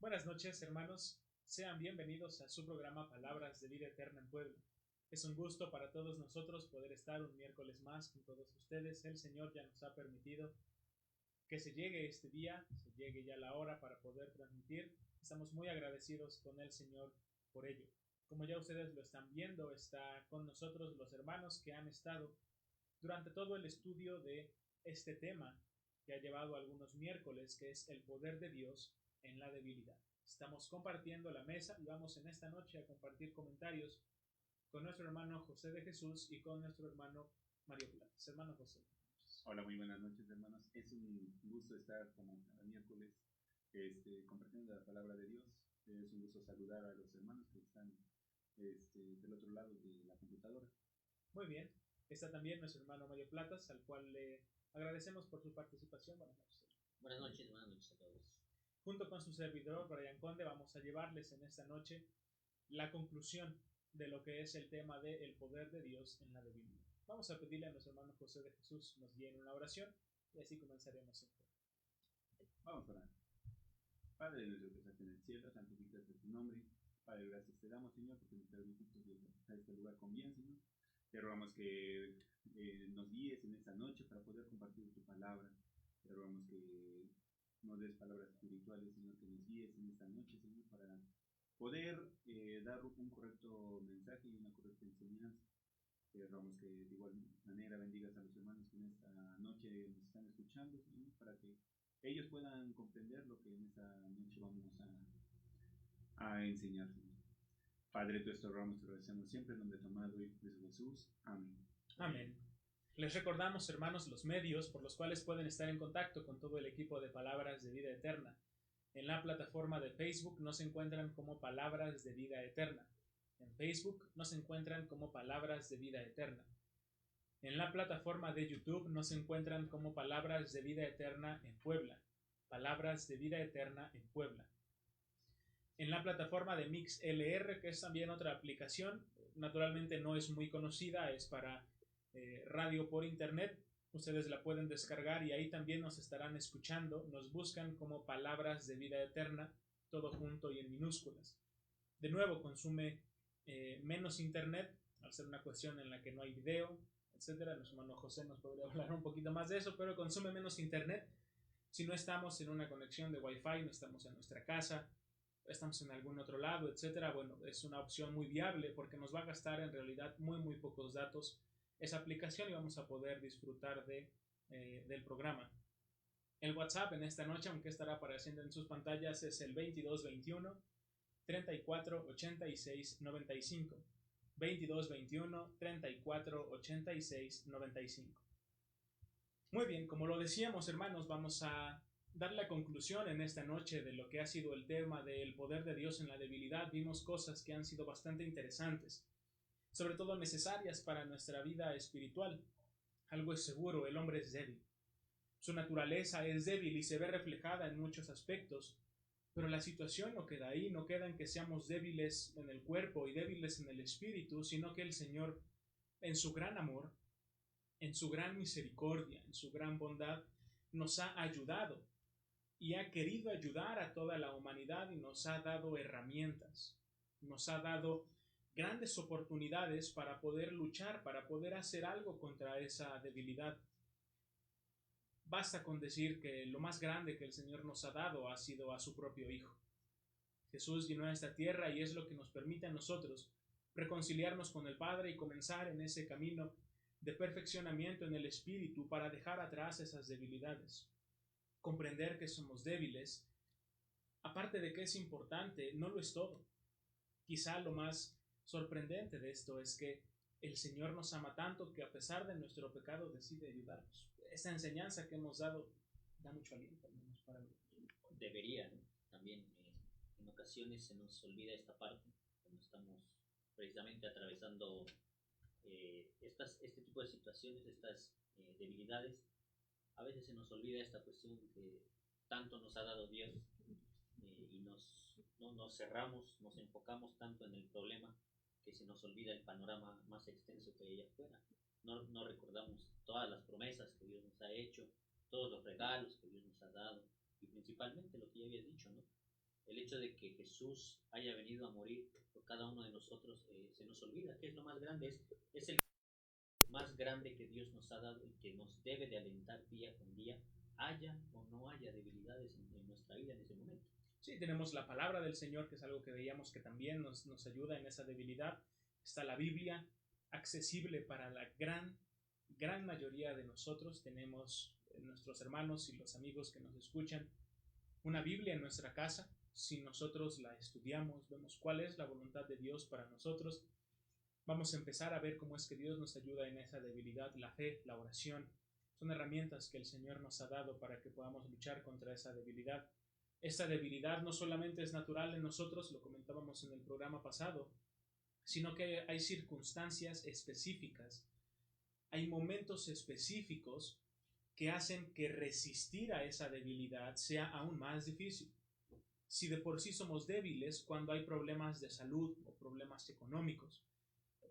Buenas noches, hermanos. Sean bienvenidos a su programa Palabras de Vida Eterna en Puebla. Es un gusto para todos nosotros poder estar un miércoles más con todos ustedes. El Señor ya nos ha permitido que se llegue este día, se llegue ya la hora para poder transmitir. Estamos muy agradecidos con el Señor por ello. Como ya ustedes lo están viendo, está con nosotros los hermanos que han estado durante todo el estudio de este tema que ha llevado algunos miércoles, que es el poder de Dios en la debilidad. Estamos compartiendo la mesa y vamos en esta noche a compartir comentarios con nuestro hermano José de Jesús y con nuestro hermano Mario Platas. Hermano José. Hola, muy buenas noches, hermanos. Es un gusto estar como cada miércoles compartiendo la palabra de Dios. Es un gusto saludar a los hermanos que están del otro lado de la computadora. Muy bien. Está también nuestro hermano Mario Platas, al cual le agradecemos por su participación. Buenas noches. Buenas noches a todos. Junto con su servidor, Brian Conde, vamos a llevarles en esta noche la conclusión de lo que es el tema del poder de Dios en la debilidad. Vamos a pedirle a nuestro hermano José de Jesús nos guíe en una oración y así comenzaremos. Vamos a orar. Padre nuestro que estás en el cielo, santificado sea tu nombre. Padre, gracias te damos, Señor, porque nos permitiste llegar a este lugar con bien, Señor. Te rogamos que nos guíes en esta noche para poder compartir tu palabra. Te rogamos que nos des palabras espirituales, Señor, que nos guíes en esta noche, Señor, para poder dar un correcto mensaje y una correcta enseñanza. Te rogamos que de igual manera bendigas a los hermanos que en esta noche nos están escuchando, Señor, para que ellos puedan comprender lo que en esta noche vamos a enseñar, Señor. Padre, tú esto rogamos, te agradecemos siempre en nombre de tu amado Hijo Jesús. Amén. Amén. Les recordamos, hermanos, los medios por los cuales pueden estar en contacto con todo el equipo de Palabras de Vida Eterna. En la plataforma de Facebook nos encuentran como Palabras de Vida Eterna. En Facebook nos encuentran como Palabras de Vida Eterna. En la plataforma de YouTube nos encuentran como Palabras de Vida Eterna en Puebla. Palabras de Vida Eterna en Puebla. En la plataforma de MixLR, que es también otra aplicación, naturalmente no es muy conocida, es para radio por internet. Ustedes la pueden descargar y ahí también nos estarán escuchando. Nos buscan como Palabras de Vida Eterna, todo junto y en minúsculas. De nuevo, consume menos internet, al ser una cuestión en la que no hay video, etcétera. Nuestro hermano José nos podría hablar un poquito más de eso, pero consume menos internet. Si no estamos en una conexión de Wi-Fi, no estamos en nuestra casa, estamos en algún otro lado, etcétera, bueno, es una opción muy viable porque nos va a gastar en realidad muy pocos datos esa aplicación y vamos a poder disfrutar del programa. El WhatsApp en esta noche, aunque estará apareciendo en sus pantallas, es el 2221 34 86 95. 2221 34 86 95. Muy bien, como lo decíamos, hermanos, vamos a dar la conclusión en esta noche de lo que ha sido el tema del poder de Dios en la debilidad. Vimos cosas que han sido bastante interesantes, sobre todo necesarias para nuestra vida espiritual. Algo es seguro, el hombre es débil. Su naturaleza es débil y se ve reflejada en muchos aspectos, pero la situación no queda ahí, no queda en que seamos débiles en el cuerpo y débiles en el espíritu, sino que el Señor, en su gran amor, en su gran misericordia, en su gran bondad, nos ha ayudado y ha querido ayudar a toda la humanidad y nos ha dado herramientas, nos ha dado grandes oportunidades para poder luchar, para poder hacer algo contra esa debilidad. Basta con decir que lo más grande que el Señor nos ha dado ha sido a su propio Hijo. Jesús vino a esta tierra y es lo que nos permite a nosotros reconciliarnos con el Padre y comenzar en ese camino de perfeccionamiento en el espíritu para dejar atrás esas debilidades. Comprender que somos débiles, aparte de que es importante, no lo es todo. Quizá lo más sorprendente de esto es que el Señor nos ama tanto que a pesar de nuestro pecado decide ayudarnos. Esta enseñanza que hemos dado da mucho aliento, al menos para mí. Debería, ¿no? También en ocasiones se nos olvida esta parte, cuando estamos precisamente atravesando este tipo de situaciones, estas debilidades. A veces se nos olvida esta cuestión que tanto nos ha dado Dios y nos cerramos, nos enfocamos tanto en el problema que se nos olvida el panorama más extenso que hay allá afuera. No recordamos todas las promesas que Dios nos ha hecho, todos los regalos que Dios nos ha dado y principalmente lo que ya había dicho, ¿no? el hecho de que Jesús haya venido a morir por cada uno de nosotros se nos olvida. ¿Qué es lo más grande? Es el más grande que Dios nos ha dado y que nos debe de alentar día con día, haya o no haya debilidades en nuestra vida en ese momento. Sí, tenemos la palabra del Señor, que es algo que veíamos que también nos ayuda en esa debilidad. Está la Biblia, accesible para la gran mayoría de nosotros. Tenemos nuestros hermanos y los amigos que nos escuchan una Biblia en nuestra casa. Si nosotros la estudiamos, vemos cuál es la voluntad de Dios para nosotros, vamos a empezar a ver cómo es que Dios nos ayuda en esa debilidad. La fe, la oración, son herramientas que el Señor nos ha dado para que podamos luchar contra esa debilidad. Esta debilidad no solamente es natural en nosotros, lo comentábamos en el programa pasado, sino que hay circunstancias específicas, hay momentos específicos que hacen que resistir a esa debilidad sea aún más difícil. Si de por sí somos débiles cuando hay problemas de salud o problemas económicos,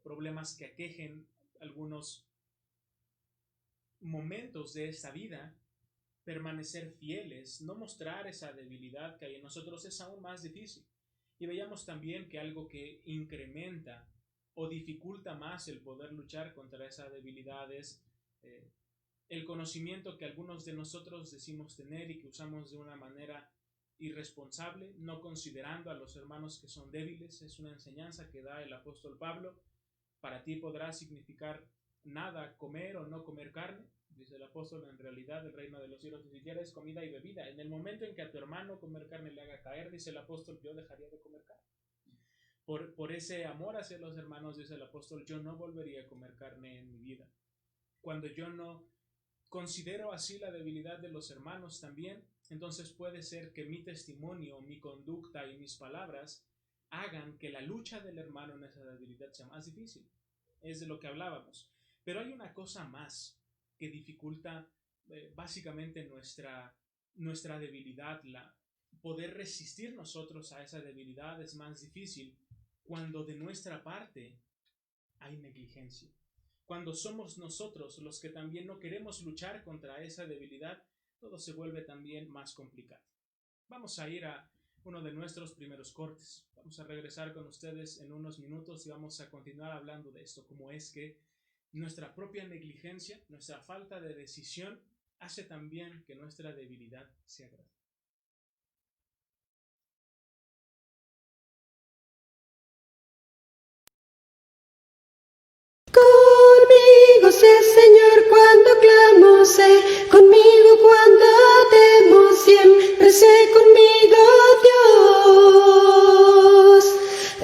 problemas que aquejen algunos momentos de esta vida, permanecer fieles, no mostrar esa debilidad que hay en nosotros es aún más difícil. Y veíamos también que algo que incrementa o dificulta más el poder luchar contra esa debilidad es el conocimiento que algunos de nosotros decimos tener y que usamos de una manera irresponsable, no considerando a los hermanos que son débiles. Es una enseñanza que da el apóstol Pablo. Para ti podrá significar nada comer o no comer carne, dice el apóstol. En realidad el reino de los cielos ni siquiera es comida y bebida. En el momento en que a tu hermano comer carne le haga caer, dice el apóstol, yo dejaría de comer carne. Por ese amor hacia los hermanos, dice el apóstol, yo no volvería a comer carne en mi vida. Cuando yo no considero así la debilidad de los hermanos también, entonces puede ser que mi testimonio, mi conducta y mis palabras hagan que la lucha del hermano en esa debilidad sea más difícil. Es de lo que hablábamos. Pero hay una cosa más que dificulta básicamente nuestra debilidad. Poder resistir nosotros a esa debilidad es más difícil cuando de nuestra parte hay negligencia. Cuando somos nosotros los que también no queremos luchar contra esa debilidad, todo se vuelve también más complicado. Vamos a ir a uno de nuestros primeros cortes. Vamos a regresar con ustedes en unos minutos y vamos a continuar hablando de esto, cómo es que nuestra propia negligencia, nuestra falta de decisión, hace también que nuestra debilidad sea grande. Conmigo sé, Señor, cuando clamo, sé conmigo cuando temo, siempre sé conmigo, Dios.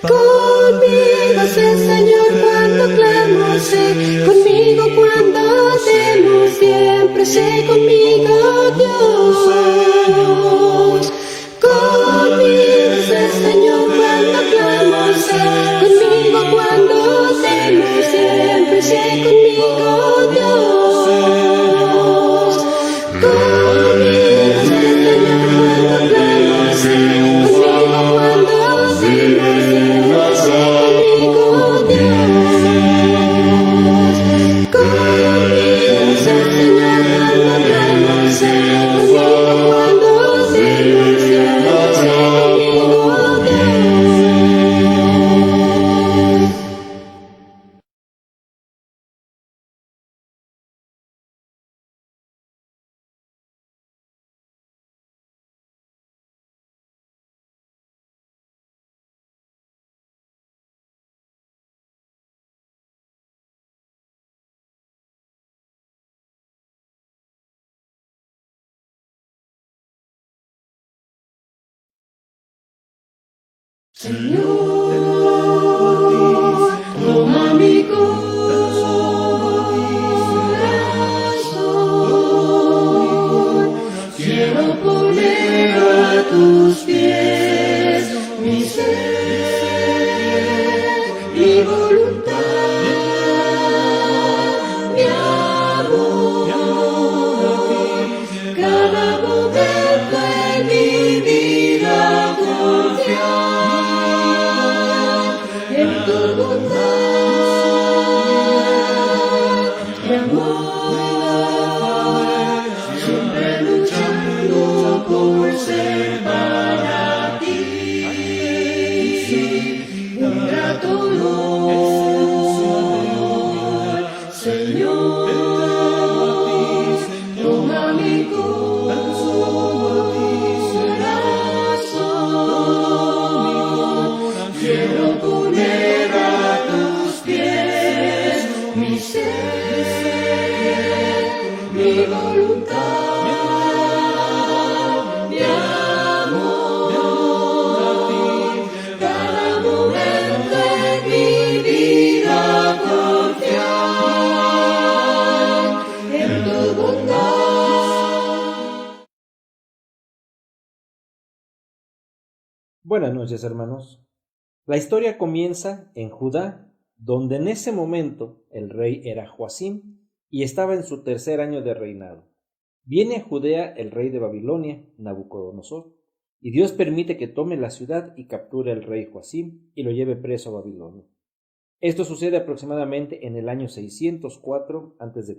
Conmigo sé, Señor, cuando clamo, sé conmigo cuando temo, siempre sé conmigo, Dios. Conmigo sé, Señor, cuando clamo, sé conmigo cuando temo, siempre sé conmigo, Dios. Conmigo sé, Señor, cuando clamo, sé conmigo cuando temo, siempre sé conmigo, Dios. Conmigo sé, Señor, cuando clamo, sé conmigo cuando temo, siempre sé conmigo, Dios. Señor, toma mi corazón, quiero poner a tus pies mi ser, mi voluntad, mi amor, cada momento en mi vida confiar en tu bondad y amor, siempre luchando por ser para Buenas noches, hermanos. La historia comienza en Judá, donde en ese momento el rey era Joacim y estaba en su 3er año de reinado. Viene a Judea el rey de Babilonia, Nabucodonosor, y Dios permite que tome la ciudad y capture al rey Joacim y lo lleve preso a Babilonia. Esto sucede aproximadamente en el año 604 a.C.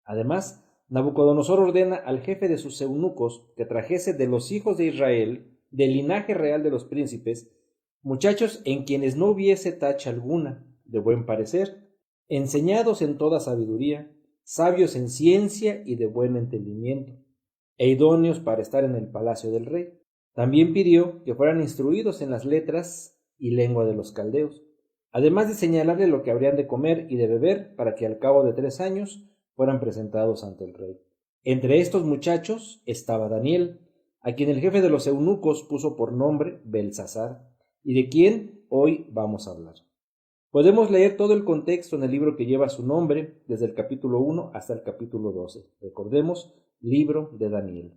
Además, Nabucodonosor ordena al jefe de sus eunucos que trajese de los hijos de Israel, del linaje real de los príncipes, muchachos en quienes no hubiese tacha alguna, de buen parecer, enseñados en toda sabiduría, sabios en ciencia y de buen entendimiento, e idóneos para estar en el palacio del rey. También pidió que fueran instruidos en las letras y lengua de los caldeos, además de señalarle lo que habrían de comer y de beber para que al cabo de 3 años fueran presentados ante el rey. Entre estos muchachos estaba Daniel, a quien el jefe de los eunucos puso por nombre Belsasar, y de quien hoy vamos a hablar. Podemos leer todo el contexto en el libro que lleva su nombre, desde el capítulo 1 hasta el capítulo 12. Recordemos, libro de Daniel.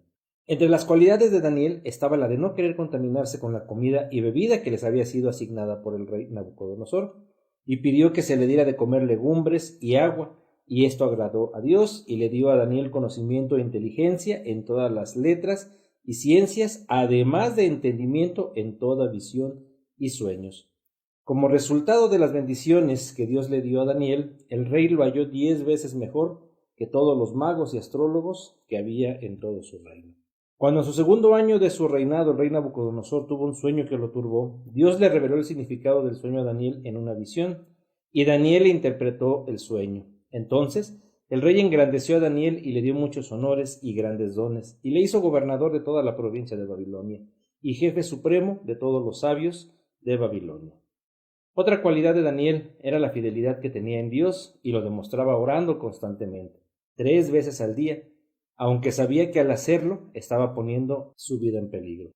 Entre las cualidades de Daniel estaba la de no querer contaminarse con la comida y bebida que les había sido asignada por el rey Nabucodonosor, y pidió que se le diera de comer legumbres y agua, y esto agradó a Dios y le dio a Daniel conocimiento e inteligencia en todas las letras y ciencias, además de entendimiento en toda visión y sueños. Como resultado de las bendiciones que Dios le dio a Daniel, el rey lo halló 10 veces mejor que todos los magos y astrólogos que había en todo su reino. Cuando en su 2.º año de su reinado el rey Nabucodonosor tuvo un sueño que lo turbó, Dios le reveló el significado del sueño a Daniel en una visión, y Daniel interpretó el sueño. Entonces el rey engrandeció a Daniel y le dio muchos honores y grandes dones, y le hizo gobernador de toda la provincia de Babilonia, y jefe supremo de todos los sabios de Babilonia. Otra cualidad de Daniel era la fidelidad que tenía en Dios, y lo demostraba orando constantemente, 3 veces al día, aunque sabía que al hacerlo estaba poniendo su vida en peligro.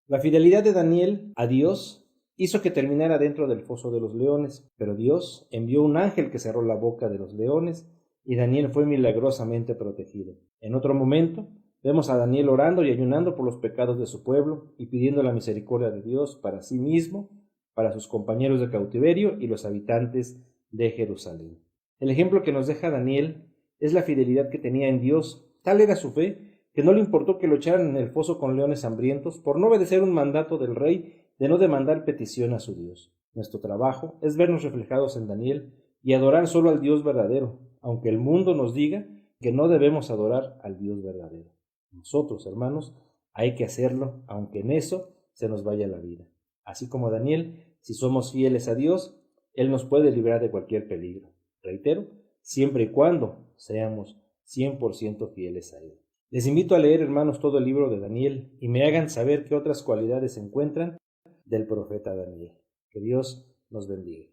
La fidelidad de Daniel a Dios hizo que terminara dentro del foso de los leones, pero Dios envió un ángel que cerró la boca de los leones y Daniel fue milagrosamente protegido. En otro momento, vemos a Daniel orando y ayunando por los pecados de su pueblo y pidiendo la misericordia de Dios para sí mismo, para sus compañeros de cautiverio y los habitantes de Jerusalén. El ejemplo que nos deja Daniel es la fidelidad que tenía en Dios. Tal era su fe que no le importó que lo echaran en el foso con leones hambrientos por no obedecer un mandato del rey de no demandar petición a su Dios. Nuestro trabajo es vernos reflejados en Daniel y adorar solo al Dios verdadero, aunque el mundo nos diga que no debemos adorar al Dios verdadero. Nosotros, hermanos, hay que hacerlo, aunque en eso se nos vaya la vida. Así como Daniel, si somos fieles a Dios, Él nos puede librar de cualquier peligro. Reitero, siempre y cuando seamos 100% fieles a Él. Les invito a leer, hermanos, todo el libro de Daniel y me hagan saber qué otras cualidades se encuentran del profeta Daniel. Que Dios nos bendiga.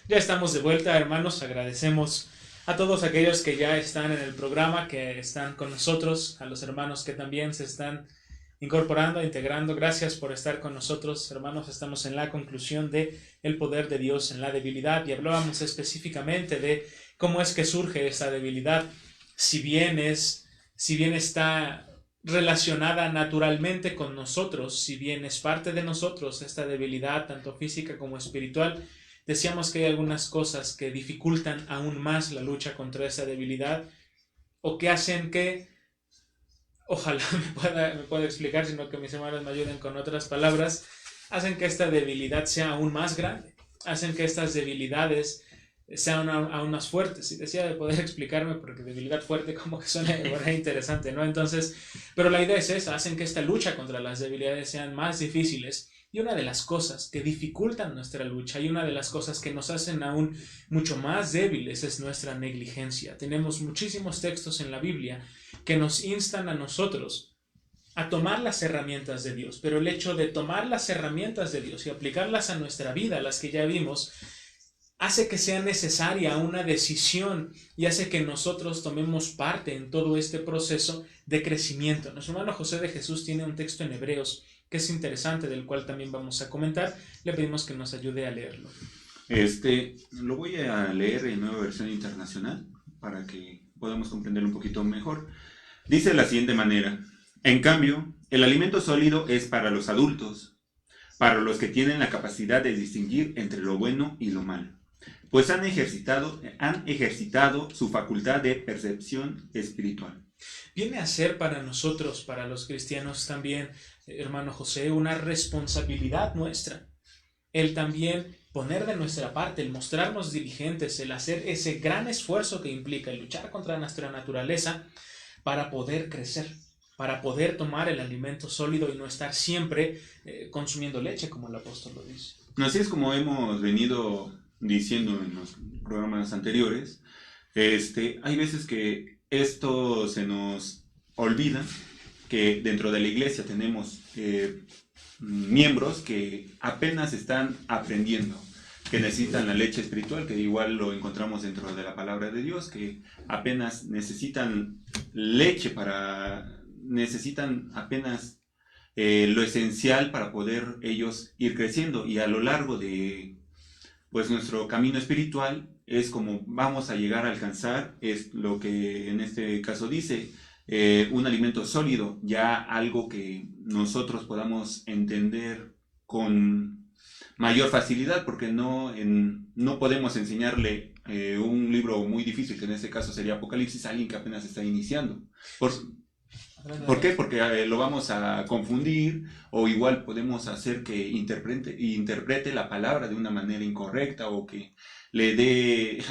Ya estamos de vuelta, hermanos. Agradecemos a todos aquellos que ya están en el programa, que están con nosotros, a los hermanos que también se están incorporando, integrando. Gracias por estar con nosotros, hermanos. Estamos en la conclusión de el poder de Dios en la debilidad y hablábamos específicamente de cómo es que surge esa debilidad, si bien está relacionada naturalmente con nosotros, si bien es parte de nosotros esta debilidad, tanto física como espiritual. Decíamos que hay algunas cosas que dificultan aún más la lucha contra esa debilidad o que hacen que, ojalá me pueda explicar, sino que mis hermanos me ayuden con otras palabras, hacen que esta debilidad sea aún más grande, hacen que estas debilidades sean aún más fuertes. Y decía de poder explicarme porque debilidad fuerte como que suena interesante, ¿no? Entonces, pero la idea es esa, hacen que esta lucha contra las debilidades sean más difíciles. Y una de las cosas que dificultan nuestra lucha y una de las cosas que nos hacen aún mucho más débiles es nuestra negligencia. Tenemos muchísimos textos en la Biblia que nos instan a nosotros a tomar las herramientas de Dios, pero el hecho de tomar las herramientas de Dios y aplicarlas a nuestra vida, las que ya vimos, hace que sea necesaria una decisión y hace que nosotros tomemos parte en todo este proceso de crecimiento. Nuestro hermano José de Jesús tiene un texto en Hebreos que es interesante, del cual también vamos a comentar. Le pedimos que nos ayude a leerlo. Lo voy a leer en Nueva Versión Internacional para que podamos comprenderlo un poquito mejor. Dice de la siguiente manera: en cambio, el alimento sólido es para los adultos, para los que tienen la capacidad de distinguir entre lo bueno y lo malo, pues han ejercitado su facultad de percepción espiritual. Viene a ser para nosotros, para los cristianos también, hermano José, una responsabilidad nuestra. El también poner de nuestra parte, el mostrarnos diligentes, el hacer ese gran esfuerzo que implica el luchar contra nuestra naturaleza para poder crecer, para poder tomar el alimento sólido y no estar siempre consumiendo leche, como el apóstol lo dice. Así es como hemos venido diciendo en los programas anteriores. Hay veces que esto se nos olvida, que dentro de la iglesia tenemos miembros que apenas están aprendiendo, que necesitan la leche espiritual, que igual lo encontramos dentro de la palabra de Dios, que apenas necesitan leche necesitan apenas lo esencial para poder ellos ir creciendo, y a lo largo de nuestro camino espiritual es como vamos a llegar a alcanzar, es lo que en este caso dice, un alimento sólido, ya algo que nosotros podamos entender con mayor facilidad, porque no podemos enseñarle un libro muy difícil, que en este caso sería Apocalipsis, a alguien que apenas está iniciando. ¿Por qué? Porque lo vamos a confundir, o igual podemos hacer que interprete la palabra de una manera incorrecta, o que le dé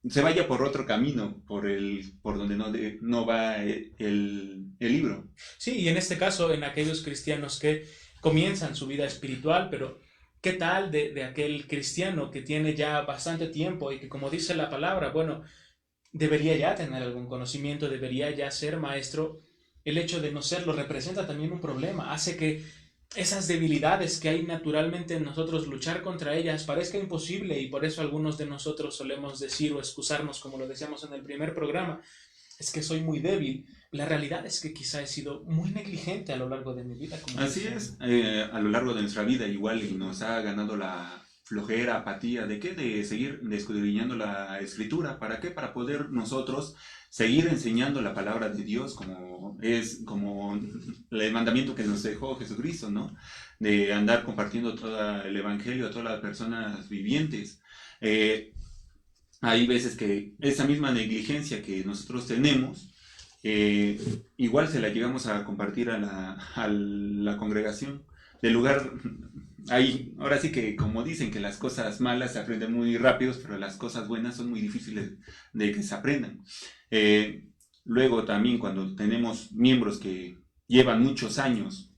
se vaya por otro camino, por donde no va el libro. Sí, y en este caso, en aquellos cristianos que comienzan su vida espiritual, pero ¿qué tal de aquel cristiano que tiene ya bastante tiempo y que, como dice la palabra, bueno, debería ya tener algún conocimiento, debería ya ser maestro? El hecho de no serlo representa también un problema, hace que esas debilidades que hay naturalmente en nosotros, luchar contra ellas parezca imposible, y por eso algunos de nosotros solemos decir o excusarnos, como lo decíamos en el primer programa, es que soy muy débil. La realidad es que quizá he sido muy negligente a lo largo de mi vida. Así es, a lo largo de nuestra vida igual, y nos ha ganado la flojera, apatía, ¿de qué? De seguir escudriñando la Escritura. ¿Para qué? Para poder nosotros seguir enseñando la palabra de Dios, como el mandamiento que nos dejó Jesucristo, ¿no? De andar compartiendo todo el evangelio a todas las personas vivientes. Hay veces que esa misma negligencia que nosotros tenemos, igual se la llegamos a compartir a la congregación. Del lugar, ahora sí que, como dicen, que las cosas malas se aprenden muy rápido, pero las cosas buenas son muy difíciles de que se aprendan. Luego también, cuando tenemos miembros que llevan muchos años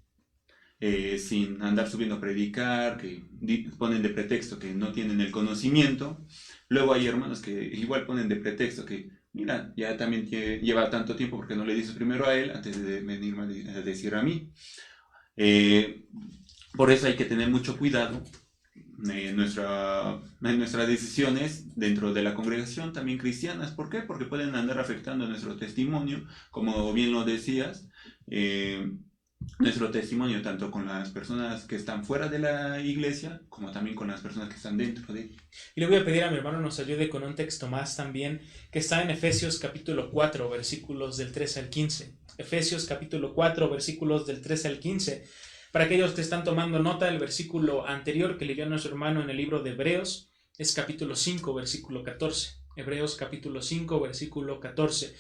sin andar subiendo a predicar, que ponen de pretexto que no tienen el conocimiento. Luego hay hermanos que igual ponen de pretexto que, mira, ya también lleva tanto tiempo, porque no le dices primero a él antes de venirme a decir a mí. Por eso hay que tener mucho cuidado en nuestras decisiones dentro de la congregación, también cristianas. ¿Por qué? Porque pueden andar afectando nuestro testimonio, como bien lo decías, nuestro testimonio tanto con las personas que están fuera de la iglesia, como también con las personas que están dentro de ella. Y le voy a pedir a mi hermano nos ayude con un texto más también, que está en Efesios capítulo 4, versículos del 13 al 15. Efesios capítulo 4, versículos del 13 al 15. Para aquellos que están tomando nota, el versículo anterior que leyó nuestro hermano en el libro de Hebreos es capítulo 5, versículo 14. Hebreos capítulo 5, versículo 14.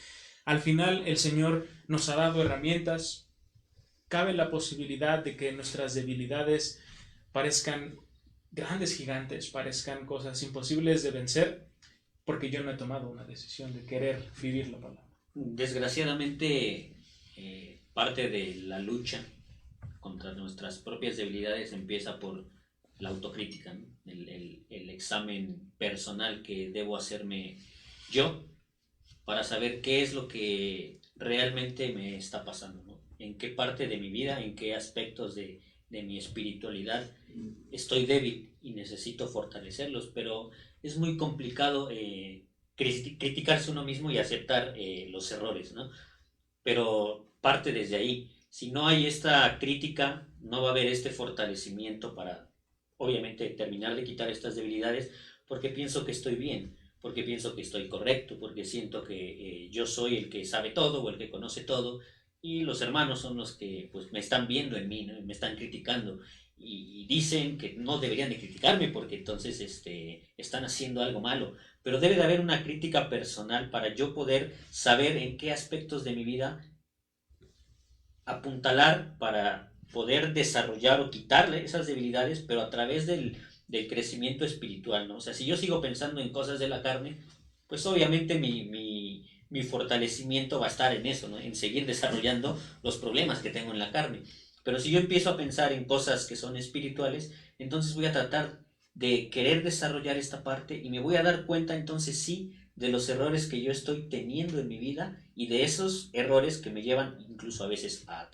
Al final el Señor nos ha dado herramientas. Cabe la posibilidad de que nuestras debilidades parezcan grandes gigantes, parezcan cosas imposibles de vencer, porque yo no he tomado una decisión de querer vivir la palabra. Desgraciadamente, parte de la lucha contra nuestras propias debilidades empieza por la autocrítica, ¿no? El examen personal que debo hacerme yo para saber qué es lo que realmente me está pasando, ¿no? En qué parte de mi vida, en qué aspectos de mi espiritualidad estoy débil y necesito fortalecerlos, pero es muy complicado criticarse uno mismo y aceptar los errores, ¿no? Pero parte desde ahí. Si no hay esta crítica, no va a haber este fortalecimiento para, obviamente, terminar de quitar estas debilidades, porque pienso que estoy bien, porque pienso que estoy correcto, porque siento que yo soy el que sabe todo o el que conoce todo, y los hermanos son los que pues me están viendo en mí, ¿no? Me están criticando y dicen que no deberían de criticarme porque entonces están haciendo algo malo, pero debe de haber una crítica personal para yo poder saber en qué aspectos de mi vida apuntalar para poder desarrollar o quitarle esas debilidades, pero a través del crecimiento espiritual, ¿no? O sea, si yo sigo pensando en cosas de la carne, pues obviamente mi fortalecimiento va a estar en eso, ¿no? En seguir desarrollando los problemas que tengo en la carne. Pero si yo empiezo a pensar en cosas que son espirituales, entonces voy a tratar de querer desarrollar esta parte y me voy a dar cuenta entonces sí de los errores que yo estoy teniendo en mi vida y de esos errores que me llevan incluso a veces a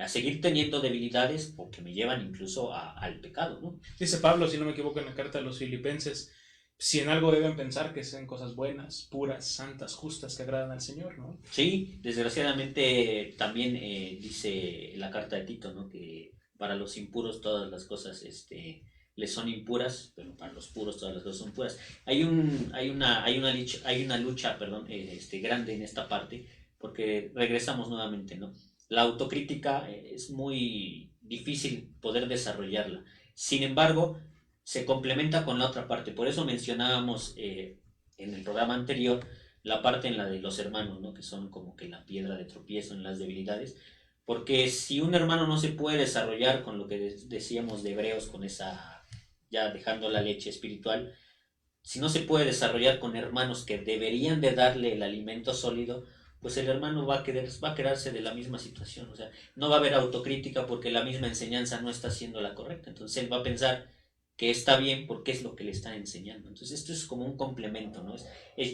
seguir teniendo debilidades o que me llevan incluso al pecado, ¿no? Dice Pablo, si no me equivoco, en la carta de los Filipenses, si en algo deben pensar que sean cosas buenas, puras, santas, justas, que agradan al Señor, ¿no? Sí, desgraciadamente también dice la carta de Tito, ¿no? Que para los impuros todas las cosas les son impuras, pero para los puros todas las cosas son puras. Hay una lucha, grande en esta parte, porque regresamos nuevamente, ¿no? La autocrítica es muy difícil poder desarrollarla. Sin embargo, se complementa con la otra parte. Por eso mencionábamos en el programa anterior la parte en la de los hermanos, ¿no? Que son como que la piedra de tropiezo en las debilidades. Porque si un hermano no se puede desarrollar con lo que decíamos de Hebreos, con esa, ya dejando la leche espiritual, si no se puede desarrollar con hermanos que deberían de darle el alimento sólido, pues el hermano va a quedarse de la misma situación. O sea, no va a haber autocrítica porque la misma enseñanza no está siendo la correcta. Entonces él va a pensar que está bien porque es lo que le están enseñando. Entonces esto es como un complemento, ¿no?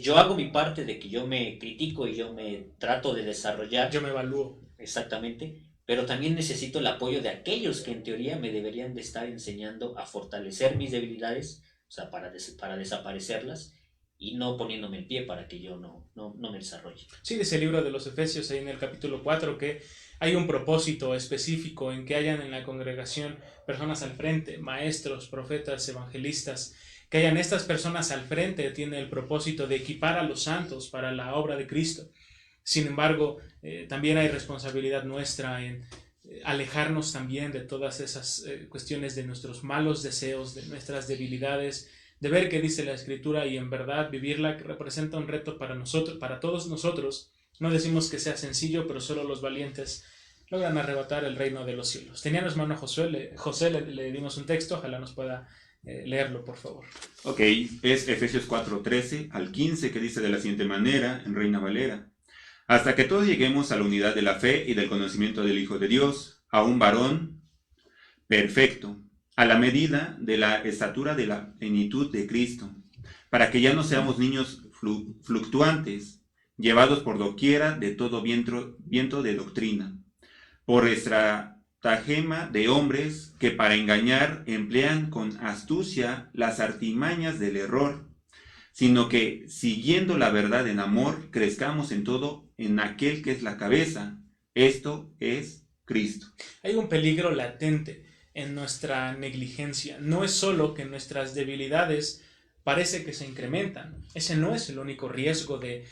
Yo hago mi parte de que yo me critico y yo me trato de desarrollar. Yo me evalúo. Exactamente, pero también necesito el apoyo de aquellos que en teoría me deberían de estar enseñando a fortalecer mis debilidades, o sea, para desaparecerlas y no poniéndome en pie para que yo no me desarrolle. Sí, dice el libro de los Efesios ahí en el capítulo 4 que hay un propósito específico en que hayan en la congregación personas al frente, maestros, profetas, evangelistas, que hayan estas personas al frente, tiene el propósito de equipar a los santos para la obra de Cristo. Sin embargo, también hay responsabilidad nuestra en alejarnos también de todas esas cuestiones de nuestros malos deseos, de nuestras debilidades, de ver qué dice la Escritura y en verdad vivirla, que representa un reto para nosotros, para todos nosotros. No decimos que sea sencillo, pero solo los valientes logran arrebatar el reino de los cielos. Tenía nuestra mano José, le dimos un texto, ojalá nos pueda leerlo, por favor. Ok, es Efesios 4:13 al 15, que dice de la siguiente manera, en Reina Valera: hasta que todos lleguemos a la unidad de la fe y del conocimiento del Hijo de Dios, a un varón perfecto, a la medida de la estatura de la plenitud de Cristo, para que ya no seamos niños fluctuantes, llevados por doquiera de todo viento de doctrina, por estratagema de hombres que para engañar emplean con astucia las artimañas del error, sino que, siguiendo la verdad en amor, crezcamos en todo en aquel que es la cabeza, esto es Cristo. Hay un peligro latente en nuestra negligencia. No es solo que nuestras debilidades parece que se incrementan. Ese no es el único riesgo de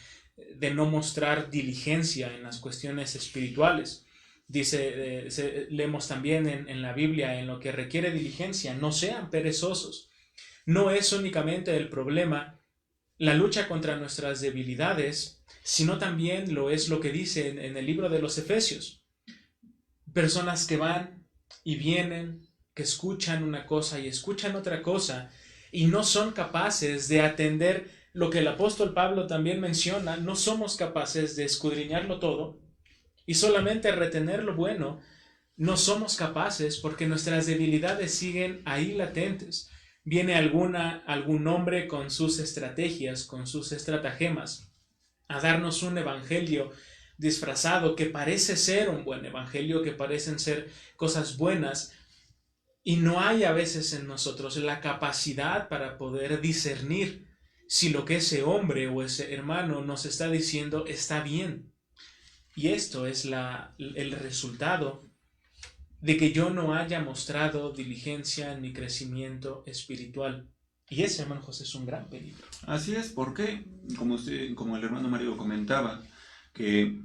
no mostrar diligencia en las cuestiones espirituales. Leemos también en la Biblia, en lo que requiere diligencia, no sean perezosos. No es únicamente el problema la lucha contra nuestras debilidades, sino también lo es lo que dice en el libro de los Efesios. Personas que van y vienen, que escuchan una cosa y escuchan otra cosa, y no son capaces de atender lo que el apóstol Pablo también menciona. No somos capaces de escudriñarlo todo y solamente retener lo bueno. No somos capaces porque nuestras debilidades siguen ahí latentes. Viene algún hombre con sus estrategias, con sus estratagemas, a darnos un evangelio disfrazado que parece ser un buen evangelio, que parecen ser cosas buenas, y no hay a veces en nosotros la capacidad para poder discernir si lo que ese hombre o ese hermano nos está diciendo está bien. Y esto es el resultado de que yo no haya mostrado diligencia en mi crecimiento espiritual. Y ese, hermano José, es un gran peligro. Así es, porque, como el hermano Mario comentaba, que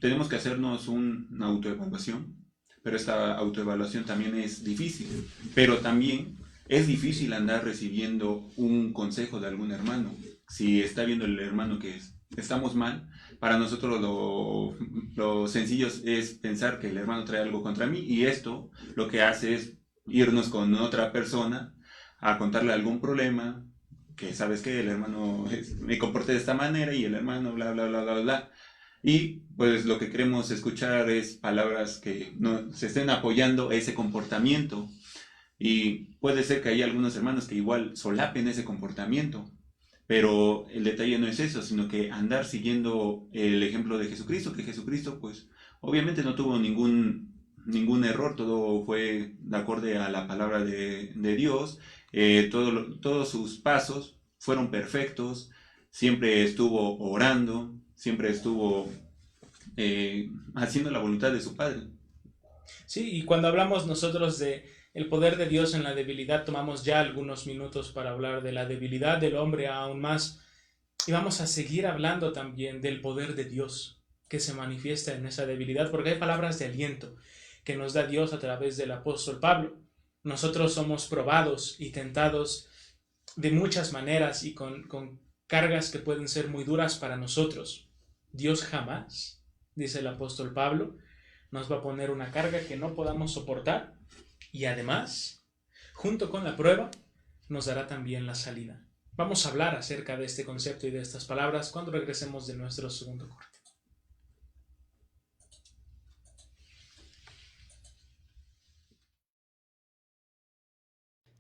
tenemos que hacernos una autoevaluación, pero esta autoevaluación también es difícil, pero también es difícil andar recibiendo un consejo de algún hermano. Si está viendo el hermano que estamos mal, para nosotros lo sencillo es pensar que el hermano trae algo contra mí, y esto lo que hace es irnos con otra persona a contarle algún problema, que sabes que el hermano me comporté de esta manera y el hermano bla bla bla bla bla, y pues lo que queremos escuchar es palabras que no se estén apoyando ese comportamiento, y puede ser que hay algunos hermanos que igual solapen ese comportamiento, pero el detalle no es eso, sino que andar siguiendo el ejemplo de Jesucristo, que Jesucristo pues obviamente no tuvo ningún error, todo fue de acorde a la palabra de Dios, todos sus pasos fueron perfectos, siempre estuvo orando, siempre estuvo haciendo la voluntad de su Padre. Sí, y cuando hablamos nosotros de el poder de Dios en la debilidad, tomamos ya algunos minutos para hablar de la debilidad del hombre aún más, y vamos a seguir hablando también del poder de Dios que se manifiesta en esa debilidad, porque hay palabras de aliento que nos da Dios a través del apóstol Pablo. Nosotros somos probados y tentados de muchas maneras y con cargas que pueden ser muy duras para nosotros. Dios jamás, dice el apóstol Pablo, nos va a poner una carga que no podamos soportar, y además, junto con la prueba, nos dará también la salida. Vamos a hablar acerca de este concepto y de estas palabras cuando regresemos de nuestro segundo corte.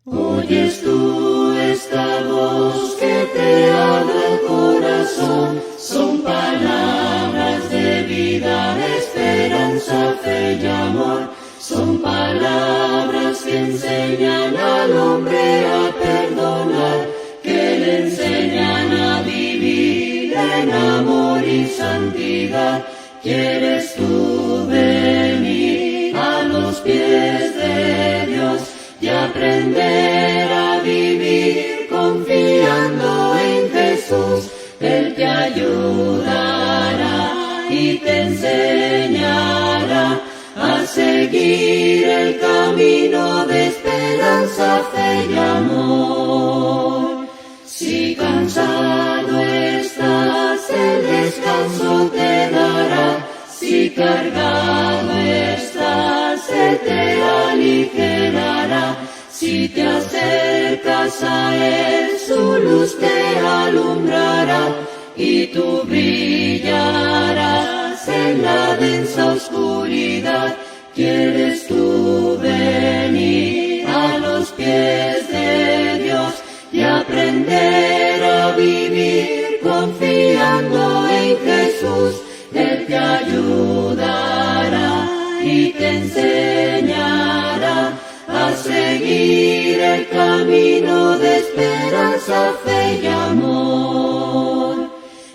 Oyes tú esta voz que te habla el corazón, son palabras de vida, esperanza, fe y amor, son palabras que enseñan al hombre a perdonar, que le enseñan a vivir en amor y santidad. ¿Quieres tú venir a los pies de Dios y aprender a vivir confiando en Jesús? Él te ayudará y te enseñará a seguir el camino de esperanza, fe y amor. Si cansado estás, el descanso te dará. Si cargado estás, Él te aligerará. Si te acercas a Él, su luz te alumbrará, y tú brillarás en la densa oscuridad. ¿Quieres tú venir a los pies de Dios y aprender a vivir confiando en Jesús? Él te ayudará y te enseñará a seguir el camino de esperanza, fe y amor.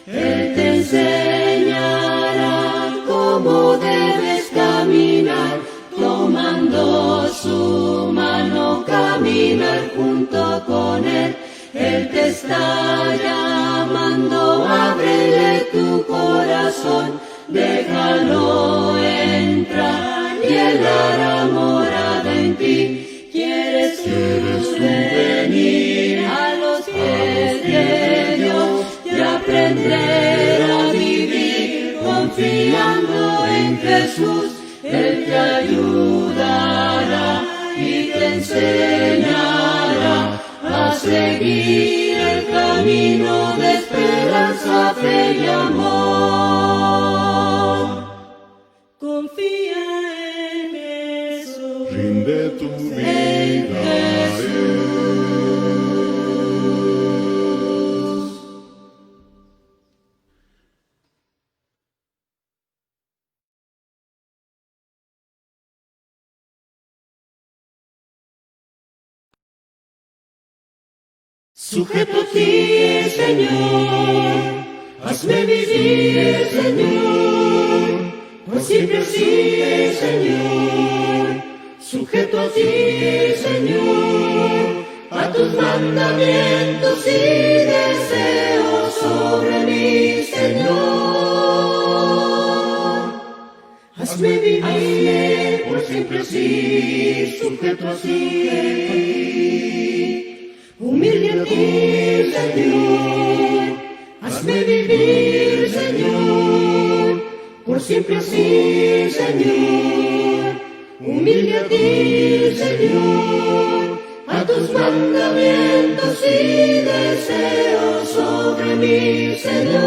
Él te enseñará cómo debes caminar, tomando su mano, caminar junto con Él. Él te está llamando, ábrele tu corazón, déjalo entrar y Él hará morada en ti. ¿Quieres tú venir a los pies de Dios y aprender a vivir confiando en Jesús? Él te ayudará y te enseñará a seguir el camino de esperanza, fe y amor. Confía en Jesús. Rinde tu vida a Él. Sujeto a ti, Señor, hazme vivir, Señor, por siempre así, Señor. Sujeto a ti, Señor, a tus mandamientos y deseos sobre mí, Señor. Hazme vivir por siempre así, sujeto a ti, humilde a ti, Señor. Hazme vivir, Señor, por siempre así, Señor. Humilde a ti, Señor, a tus mandamientos y deseos sobre mí, Señor.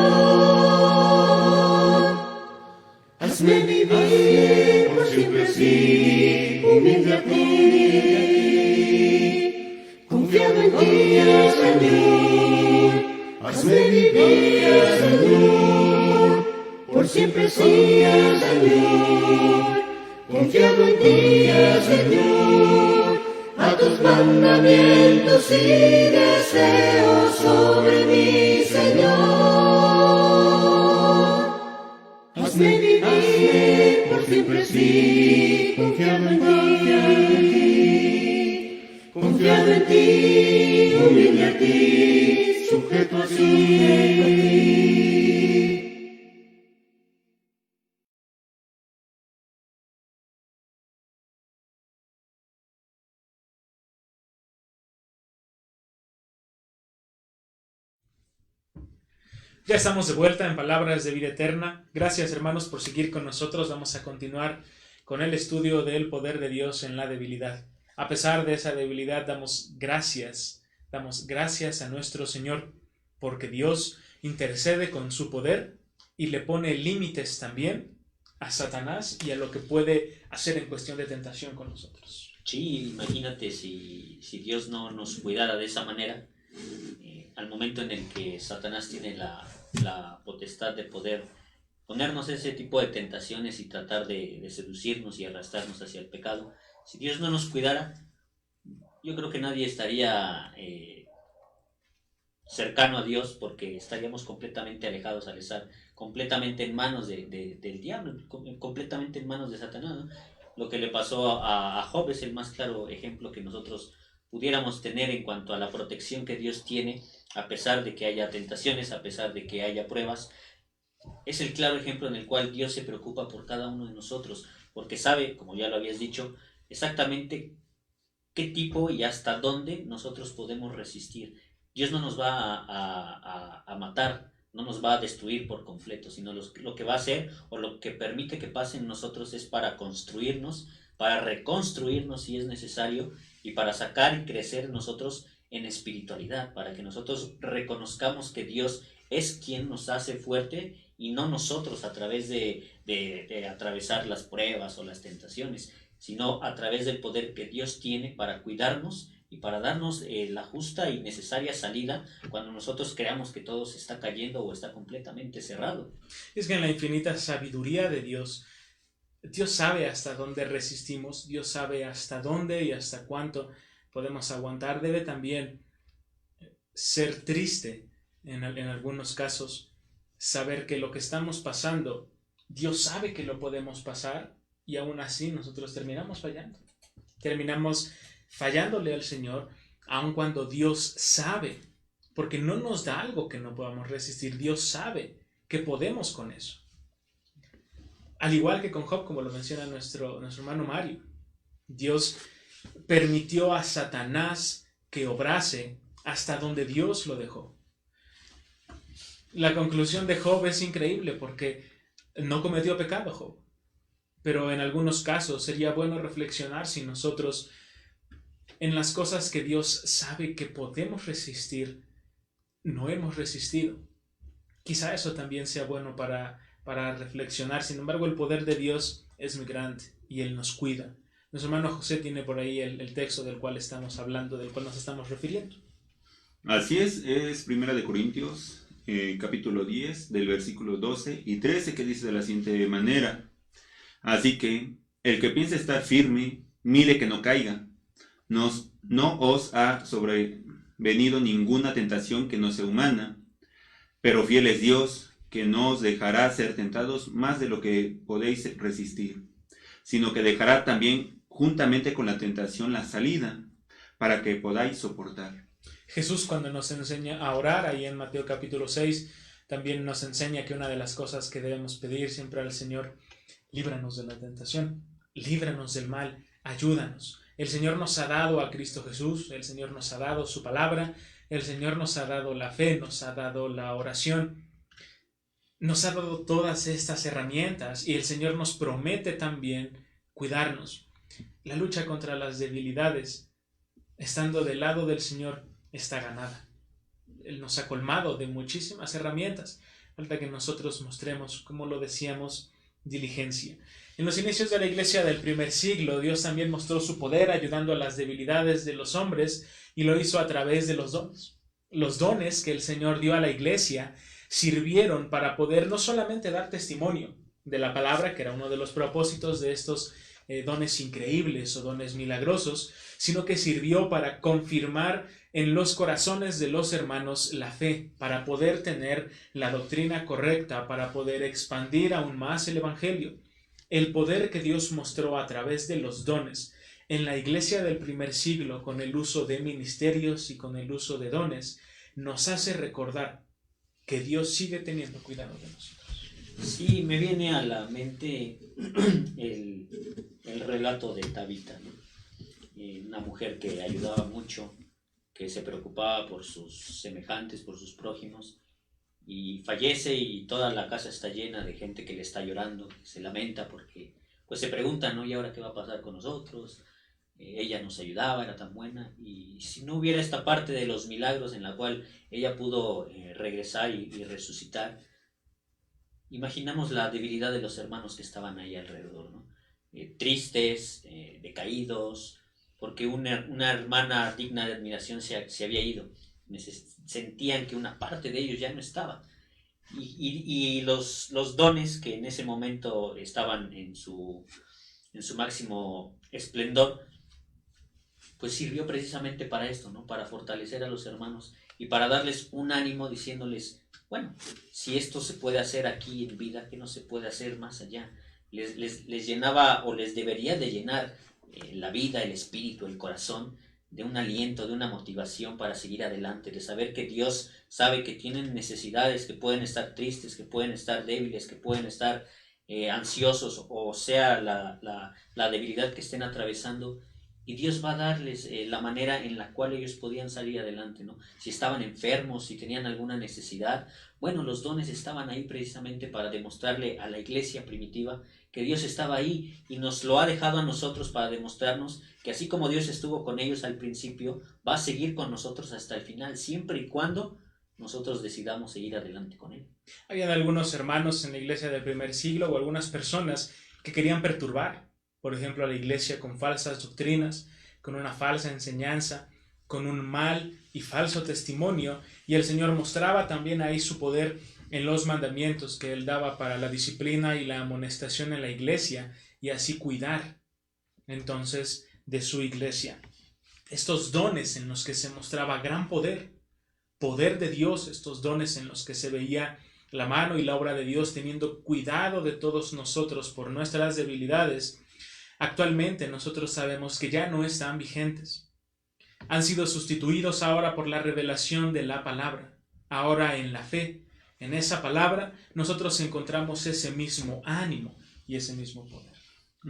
Hazme vivir por siempre así, humilde a ti, confiado en ti, Señor. Hazme vivir, Señor, por siempre así, Señor. Confiado en ti, Señor, a tus mandamientos y deseos sobre mí, Señor. Hazme vivir por siempre así, confiado en ti, confiado en ti, humilde a ti, sujeto a ti. Ya estamos de vuelta en Palabras de Vida Eterna. Gracias, hermanos, por seguir con nosotros. Vamos a continuar con el estudio del poder de Dios en la debilidad. A pesar de esa debilidad, damos gracias a nuestro Señor, porque Dios intercede con su poder y le pone límites también a Satanás y a lo que puede hacer en cuestión de tentación con nosotros. Sí, imagínate si Dios no nos cuidara de esa manera, al momento en el que Satanás tiene la potestad de poder ponernos ese tipo de tentaciones y tratar de seducirnos y arrastrarnos hacia el pecado. Si Dios no nos cuidara, yo creo que nadie estaría cercano a Dios, porque estaríamos completamente alejados al estar completamente en manos del diablo, completamente en manos de Satanás, ¿no? Lo que le pasó a Job es el más claro ejemplo que nosotros pudiéramos tener en cuanto a la protección que Dios tiene, a pesar de que haya tentaciones, a pesar de que haya pruebas. Es el claro ejemplo en el cual Dios se preocupa por cada uno de nosotros, porque sabe, como ya lo habías dicho, exactamente qué tipo y hasta dónde nosotros podemos resistir. Dios no nos va a matar, no nos va a destruir por completo, sino lo que va a hacer o lo que permite que pase en nosotros es para construirnos, para reconstruirnos si es necesario, y para sacar y crecer nosotros en espiritualidad, para que nosotros reconozcamos que Dios es quien nos hace fuerte y no nosotros a través de atravesar las pruebas o las tentaciones, sino a través del poder que Dios tiene para cuidarnos y para darnos la justa y necesaria salida cuando nosotros creamos que todo se está cayendo o está completamente cerrado. Es que en la infinita sabiduría de Dios, Dios sabe hasta dónde resistimos, Dios sabe hasta dónde y hasta cuánto podemos aguantar. Debe también ser triste en algunos casos saber que lo que estamos pasando, Dios sabe que lo podemos pasar y aún así nosotros terminamos fallando. Terminamos fallándole al Señor, aun cuando Dios sabe, porque no nos da algo que no podamos resistir. Dios sabe que podemos con eso. Al igual que con Job, como lo menciona nuestro hermano Mario, Dios permitió a Satanás que obrase hasta donde Dios lo dejó. La conclusión de Job es increíble porque no cometió pecado Job, pero en algunos casos sería bueno reflexionar si nosotros en las cosas que Dios sabe que podemos resistir no hemos resistido. Quizá eso también sea bueno para reflexionar. Sin embargo, el poder de Dios es muy grande y Él nos cuida. Nuestro hermano José tiene por ahí el texto del cual estamos hablando, del cual nos estamos refiriendo. Así es 1 Corintios, capítulo 10, del versículo 12 y 13, que dice de la siguiente manera: así que el que piensa estar firme, mire que no caiga. No os ha sobrevenido ninguna tentación que no sea humana, pero fiel es Dios, que no os dejará ser tentados más de lo que podéis resistir, sino que dejará también juntamente con la tentación la salida, para que podáis soportar. Jesús, cuando nos enseña a orar, ahí en Mateo capítulo 6, también nos enseña que una de las cosas que debemos pedir siempre al Señor: líbranos de la tentación, líbranos del mal, ayúdanos. El Señor nos ha dado a Cristo Jesús, el Señor nos ha dado su palabra, el Señor nos ha dado la fe, nos ha dado la oración, nos ha dado todas estas herramientas, y el Señor nos promete también cuidarnos. La lucha contra las debilidades, estando del lado del Señor, está ganada. Él nos ha colmado de muchísimas herramientas. Falta que nosotros mostremos, como lo decíamos, diligencia. En los inicios de la iglesia del primer siglo, Dios también mostró su poder ayudando a las debilidades de los hombres, y lo hizo a través de los dones. Los dones que el Señor dio a la iglesia sirvieron para poder no solamente dar testimonio de la palabra, que era uno de los propósitos de estos dones increíbles o dones milagrosos, sino que sirvió para confirmar en los corazones de los hermanos la fe, para poder tener la doctrina correcta, para poder expandir aún más el evangelio. El poder que Dios mostró a través de los dones en la iglesia del primer siglo, con el uso de ministerios y con el uso de dones, nos hace recordar que Dios sigue teniendo cuidado de nosotros. Sí, me viene a la mente el relato de Tabita, ¿no? Una mujer que ayudaba mucho, que se preocupaba por sus semejantes, por sus prójimos, y fallece y toda la casa está llena de gente que le está llorando, que se lamenta porque pues se preguntan, ¿no? ¿Y ahora qué va a pasar con nosotros? Ella nos ayudaba, era tan buena, y si no hubiera esta parte de los milagros en la cual ella pudo regresar y resucitar, imaginamos la debilidad de los hermanos que estaban ahí alrededor, ¿no? Tristes, decaídos, porque una hermana digna de admiración se había ido. Sentían que una parte de ellos ya no estaba. Y los dones que en ese momento estaban en su máximo esplendor, pues sirvió precisamente para esto, ¿no? Para fortalecer a los hermanos y para darles un ánimo diciéndoles, bueno, si esto se puede hacer aquí en vida, ¿qué no se puede hacer más allá? Les llenaba, o les debería de llenar la vida, el espíritu, el corazón, de un aliento, de una motivación para seguir adelante, de saber que Dios sabe que tienen necesidades, que pueden estar tristes, que pueden estar débiles, que pueden estar ansiosos, o sea la debilidad que estén atravesando, y Dios va a darles la manera en la cual ellos podían salir adelante, ¿no? Si estaban enfermos, si tenían alguna necesidad, bueno, los dones estaban ahí precisamente para demostrarle a la iglesia primitiva que Dios estaba ahí, y nos lo ha dejado a nosotros para demostrarnos que así como Dios estuvo con ellos al principio, va a seguir con nosotros hasta el final, siempre y cuando nosotros decidamos seguir adelante con Él. Habían algunos hermanos en la iglesia del primer siglo, o algunas personas que querían perturbar, por ejemplo, a la iglesia con falsas doctrinas, con una falsa enseñanza, con un mal y falso testimonio, y el Señor mostraba también ahí su poder en los mandamientos que Él daba para la disciplina y la amonestación en la iglesia, y así cuidar entonces de su iglesia. Estos dones en los que se mostraba gran poder de Dios, estos dones en los que se veía la mano y la obra de Dios teniendo cuidado de todos nosotros por nuestras debilidades, actualmente nosotros sabemos que ya no están vigentes. Han sido sustituidos ahora por la revelación de la palabra. Ahora en la fe, en esa palabra, nosotros encontramos ese mismo ánimo y ese mismo poder.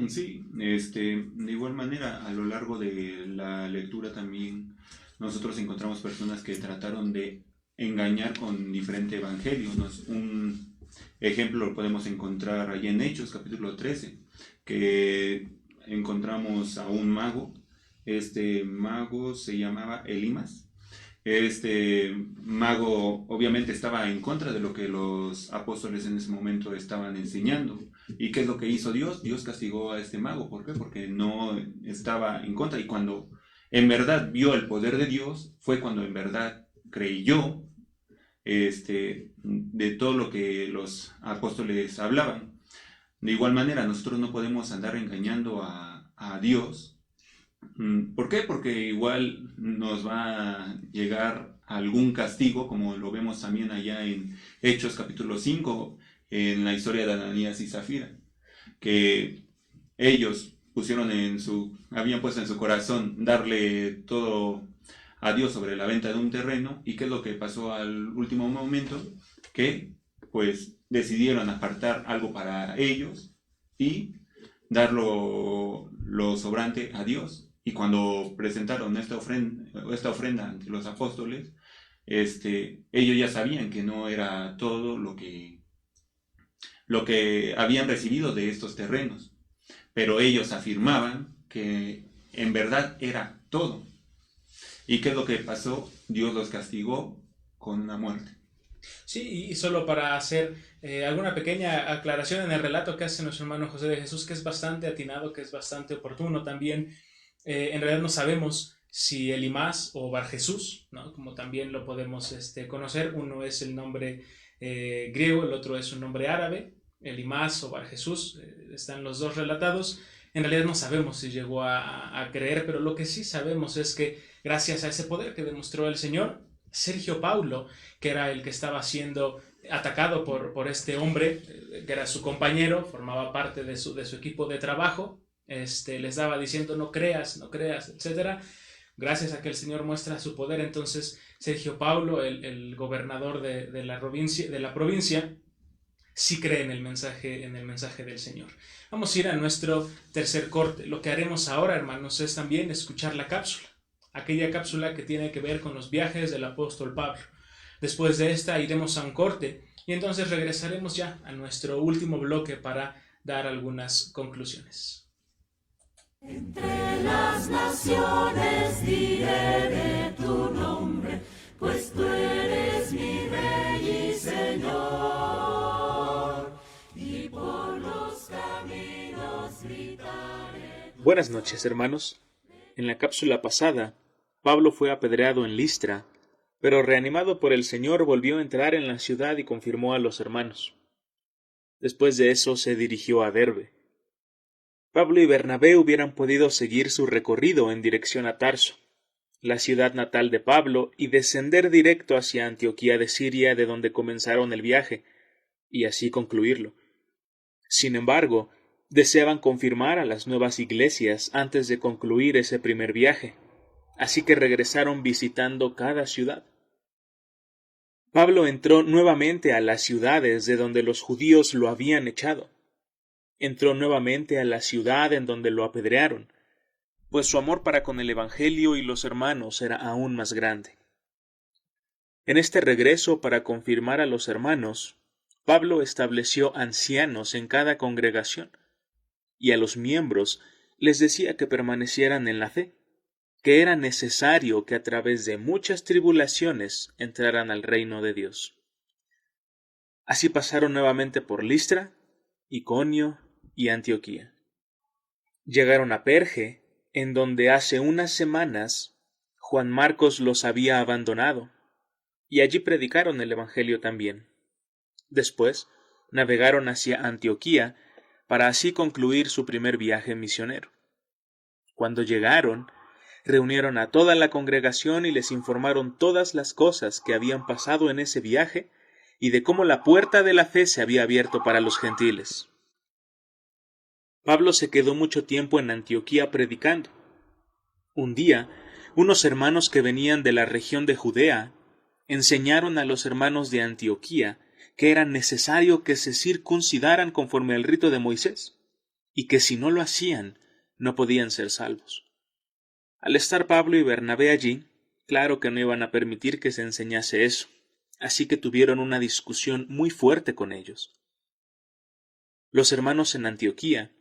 Sí, de igual manera, a lo largo de la lectura también nosotros encontramos personas que trataron de engañar con diferentes evangelios. Un ejemplo lo podemos encontrar allí en Hechos, capítulo 13, que encontramos a un mago. Este mago se llamaba Elimas. Este mago obviamente estaba en contra de lo que los apóstoles en ese momento estaban enseñando. ¿Y qué es lo que hizo Dios? Dios castigó a este mago. ¿Por qué? Porque no estaba en contra. Y cuando en verdad vio el poder de Dios, fue cuando en verdad creyó de todo lo que los apóstoles hablaban. De igual manera, nosotros no podemos andar engañando a Dios. ¿Por qué? Porque igual nos va a llegar algún castigo, como lo vemos también allá en Hechos capítulo 5, en la historia de Ananías y Zafira, que ellos habían puesto en su corazón darle todo a Dios sobre la venta de un terreno. ¿Y qué es lo que pasó al último momento? Que pues decidieron apartar algo para ellos y dar lo sobrante a Dios. Y cuando presentaron esta ofrenda ante los apóstoles, ellos ya sabían que no era todo lo que habían recibido de estos terrenos, pero ellos afirmaban que en verdad era todo. ¿Y qué es lo que pasó? Dios los castigó con una muerte. Sí, y solo para hacer alguna pequeña aclaración en el relato que hace nuestro hermano José de Jesús, que es bastante atinado, que es bastante oportuno también. En realidad no sabemos si Elimas o Bar Jesús, ¿no? Como también lo podemos conocer. Uno es el nombre griego, el otro es un nombre árabe. Elimas o Bar Jesús, están los dos relatados. En realidad no sabemos si llegó a creer, pero lo que sí sabemos es que gracias a ese poder que demostró el Señor, Sergio Paulo, que era el que estaba siendo atacado por este hombre, que era su compañero, formaba parte de su equipo de trabajo, les daba diciendo no creas, etc. Gracias a que el Señor muestra su poder, entonces Sergio Paulo, el gobernador de la provincia, sí cree en el mensaje del Señor. Vamos a ir a nuestro tercer corte. Lo que haremos ahora, hermanos, es también escuchar la cápsula, aquella cápsula que tiene que ver con los viajes del apóstol Pablo. Después de esta iremos a un corte y entonces regresaremos ya a nuestro último bloque para dar algunas conclusiones. Entre las naciones diré de tu nombre, pues tú eres mi Rey y Señor, y por los caminos gritaré. Buenas noches, hermanos. En la cápsula pasada, Pablo fue apedreado en Listra, pero reanimado por el Señor volvió a entrar en la ciudad y confirmó a los hermanos. Después de eso se dirigió a Derbe. Pablo y Bernabé hubieran podido seguir su recorrido en dirección a Tarso, la ciudad natal de Pablo, y descender directo hacia Antioquía de Siria, de donde comenzaron el viaje, y así concluirlo. Sin embargo, deseaban confirmar a las nuevas iglesias antes de concluir ese primer viaje, así que regresaron visitando cada ciudad. Pablo entró nuevamente a las ciudades de donde los judíos lo habían echado. Entró nuevamente a la ciudad en donde lo apedrearon, pues su amor para con el Evangelio y los hermanos era aún más grande. En este regreso para confirmar a los hermanos, Pablo estableció ancianos en cada congregación, y a los miembros les decía que permanecieran en la fe, que era necesario que a través de muchas tribulaciones entraran al reino de Dios. Así pasaron nuevamente por Listra, Iconio y Antioquía. Llegaron a Perge, en donde hace unas semanas Juan Marcos los había abandonado, y allí predicaron el Evangelio también. Después navegaron hacia Antioquía para así concluir su primer viaje misionero. Cuando llegaron, reunieron a toda la congregación y les informaron todas las cosas que habían pasado en ese viaje y de cómo la puerta de la fe se había abierto para los gentiles. Pablo se quedó mucho tiempo en Antioquía predicando. Un día, unos hermanos que venían de la región de Judea enseñaron a los hermanos de Antioquía que era necesario que se circuncidaran conforme al rito de Moisés, y que si no lo hacían, no podían ser salvos. Al estar Pablo y Bernabé allí, claro que no iban a permitir que se enseñase eso, así que tuvieron una discusión muy fuerte con ellos. Los hermanos en Antioquía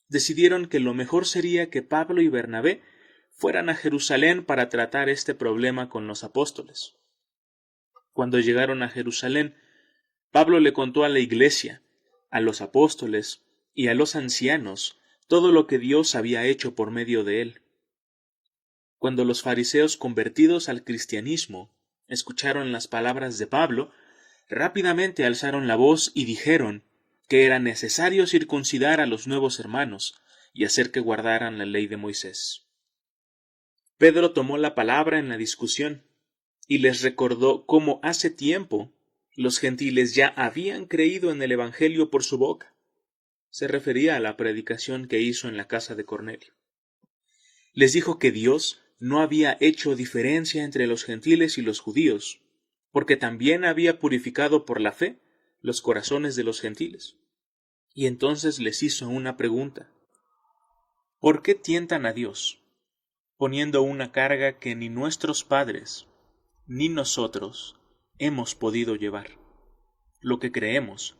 decidieron que lo mejor sería que Pablo y Bernabé fueran a Jerusalén para tratar este problema con los apóstoles. Cuando llegaron a Jerusalén, Pablo le contó a la iglesia, a los apóstoles y a los ancianos todo lo que Dios había hecho por medio de él. Cuando los fariseos convertidos al cristianismo escucharon las palabras de Pablo, rápidamente alzaron la voz y dijeron que era necesario circuncidar a los nuevos hermanos y hacer que guardaran la ley de Moisés. Pedro tomó la palabra en la discusión y les recordó cómo hace tiempo los gentiles ya habían creído en el Evangelio por su boca, Se refería a la predicación que hizo en la casa de Cornelio. Les dijo que Dios no había hecho diferencia entre los gentiles y los judíos, porque también había purificado por la fe los corazones de los gentiles. Y entonces les hizo una pregunta: ¿por qué tientan a Dios, poniendo una carga que ni nuestros padres ni nosotros hemos podido llevar? Lo que creemos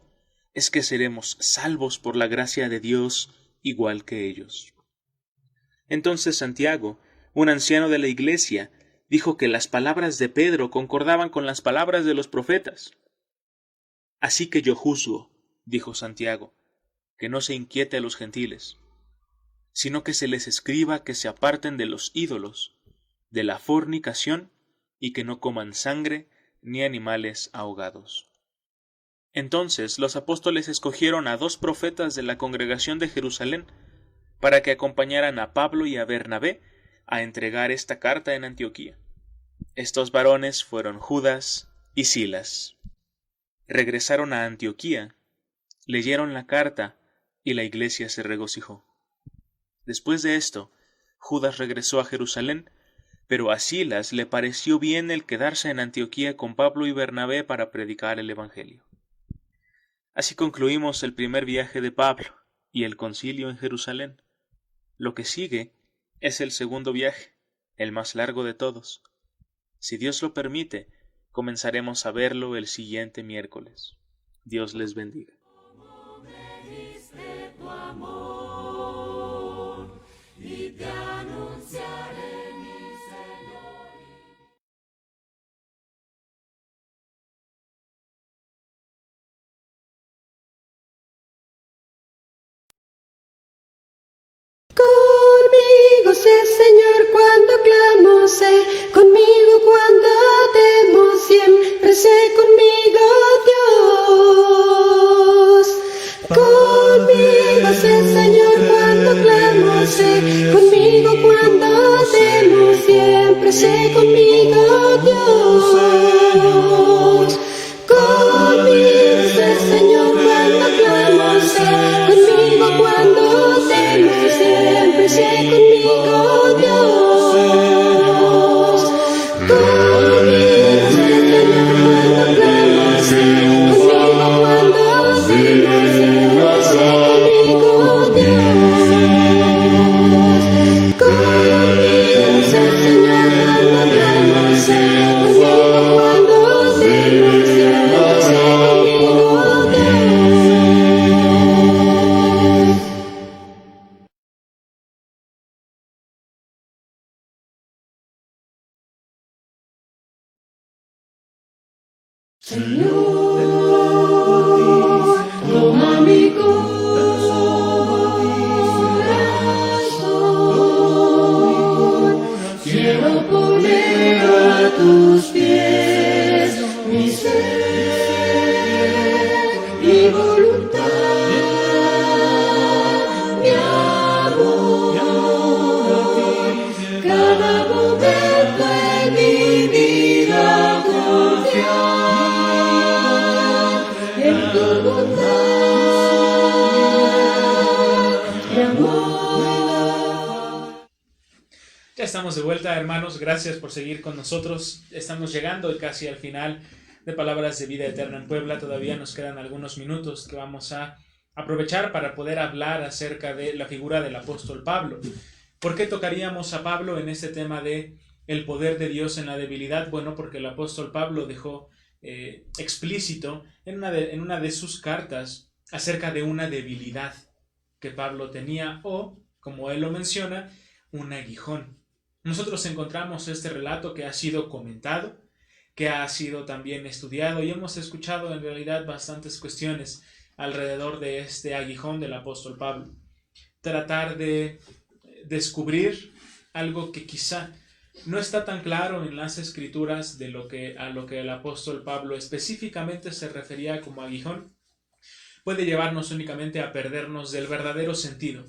es que seremos salvos por la gracia de Dios igual que ellos. Entonces Santiago, un anciano de la iglesia, dijo que las palabras de Pedro concordaban con las palabras de los profetas. Así que yo juzgo, dijo Santiago, que no se inquiete a los gentiles, sino que se les escriba que se aparten de los ídolos, de la fornicación, y que no coman sangre ni animales ahogados. Entonces los apóstoles escogieron a 2 profetas de la congregación de Jerusalén para que acompañaran a Pablo y a Bernabé a entregar esta carta en Antioquía. Estos varones fueron Judas y Silas. Regresaron a Antioquía, leyeron la carta y la iglesia se regocijó. Después de esto, Judas regresó a Jerusalén, pero a Silas le pareció bien el quedarse en Antioquía con Pablo y Bernabé para predicar el Evangelio. Así concluimos el primer viaje de Pablo y el concilio en Jerusalén. Lo que sigue es el segundo viaje, el más largo de todos. Si Dios lo permite, comenzaremos a verlo el siguiente miércoles. Dios les bendiga. Conmigo sé, Señor, cuando clamo, sé conmigo cuando temo, siempre sé conmigo, Dios. Conmigo sé, Señor, cuando clamo, sé conmigo cuando temo, siempre sé conmigo, Dios. Conmigo sé, Señor, cuando clamo, sé conmigo cuando temo, siempre sé conmigo, Dios. Conmigo sé, Señor, cuando clamo, sé conmigo cuando temo, siempre sé conmigo, Dios. Conmigo sé, Señor, cuando clamo, sé conmigo cuando temo, siempre sé conmigo, Dios. Señor, toma mi corazón, quiero poner a tus pies mi ser, mi voluntad, mi amor, cada momento en mi vida confiar en tu bondad y amor. Ya estamos de vuelta, hermanos. Gracias por seguir con nosotros. Estamos llegando casi al final de Palabras de Vida Eterna en Puebla. Todavía nos quedan algunos minutos que vamos a aprovechar para poder hablar acerca de la figura del apóstol Pablo. ¿Por qué tocaríamos a Pablo en este tema de el poder de Dios en la debilidad? Bueno, porque el apóstol Pablo dejó explícito en una de sus cartas acerca de una debilidad que Pablo tenía, o, como él lo menciona, un aguijón. Nosotros encontramos este relato que ha sido comentado, que ha sido también estudiado, y hemos escuchado en realidad bastantes cuestiones alrededor de este aguijón del apóstol Pablo. Tratar de descubrir algo que quizá no está tan claro en las escrituras a lo que el apóstol Pablo específicamente se refería como aguijón, puede llevarnos únicamente a perdernos del verdadero sentido,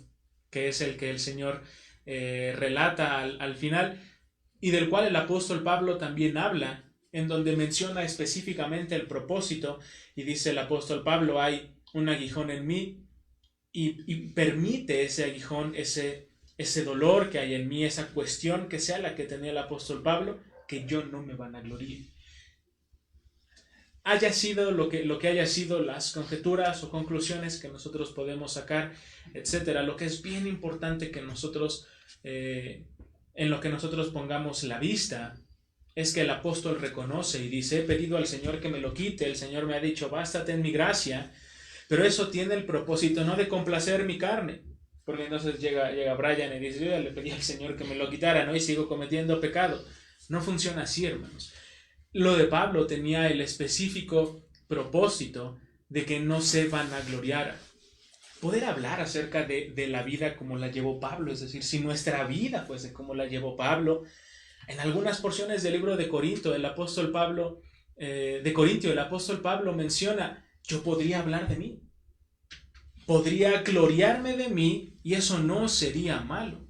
que es el que el Señor relata al final, y del cual el apóstol Pablo también habla, en donde menciona específicamente el propósito, y dice el apóstol Pablo: hay un aguijón en mí y permite ese aguijón, ese dolor que hay en mí, esa cuestión que sea la que tenía el apóstol Pablo, que yo no me vanagloríe. Haya sido lo que haya sido las conjeturas o conclusiones que nosotros podemos sacar, etcétera, lo que es bien importante que nosotros, en lo que nosotros pongamos la vista, es que el apóstol reconoce y dice: he pedido al Señor que me lo quite, el Señor me ha dicho, bástate en mi gracia, pero eso tiene el propósito no de complacer mi carne, porque entonces llega Brian y dice: yo ya le pedí al Señor que me lo quitara, ¿no? Y sigo cometiendo pecado. No funciona así, hermanos. Lo de Pablo tenía el específico propósito de que no se vanagloriara. Poder hablar acerca de la vida como la llevó Pablo, es decir, si nuestra vida fuese como la llevó Pablo. En algunas porciones del libro de Corinto, el apóstol Pablo menciona: yo podría hablar de mí, podría gloriarme de mí, y eso no sería malo,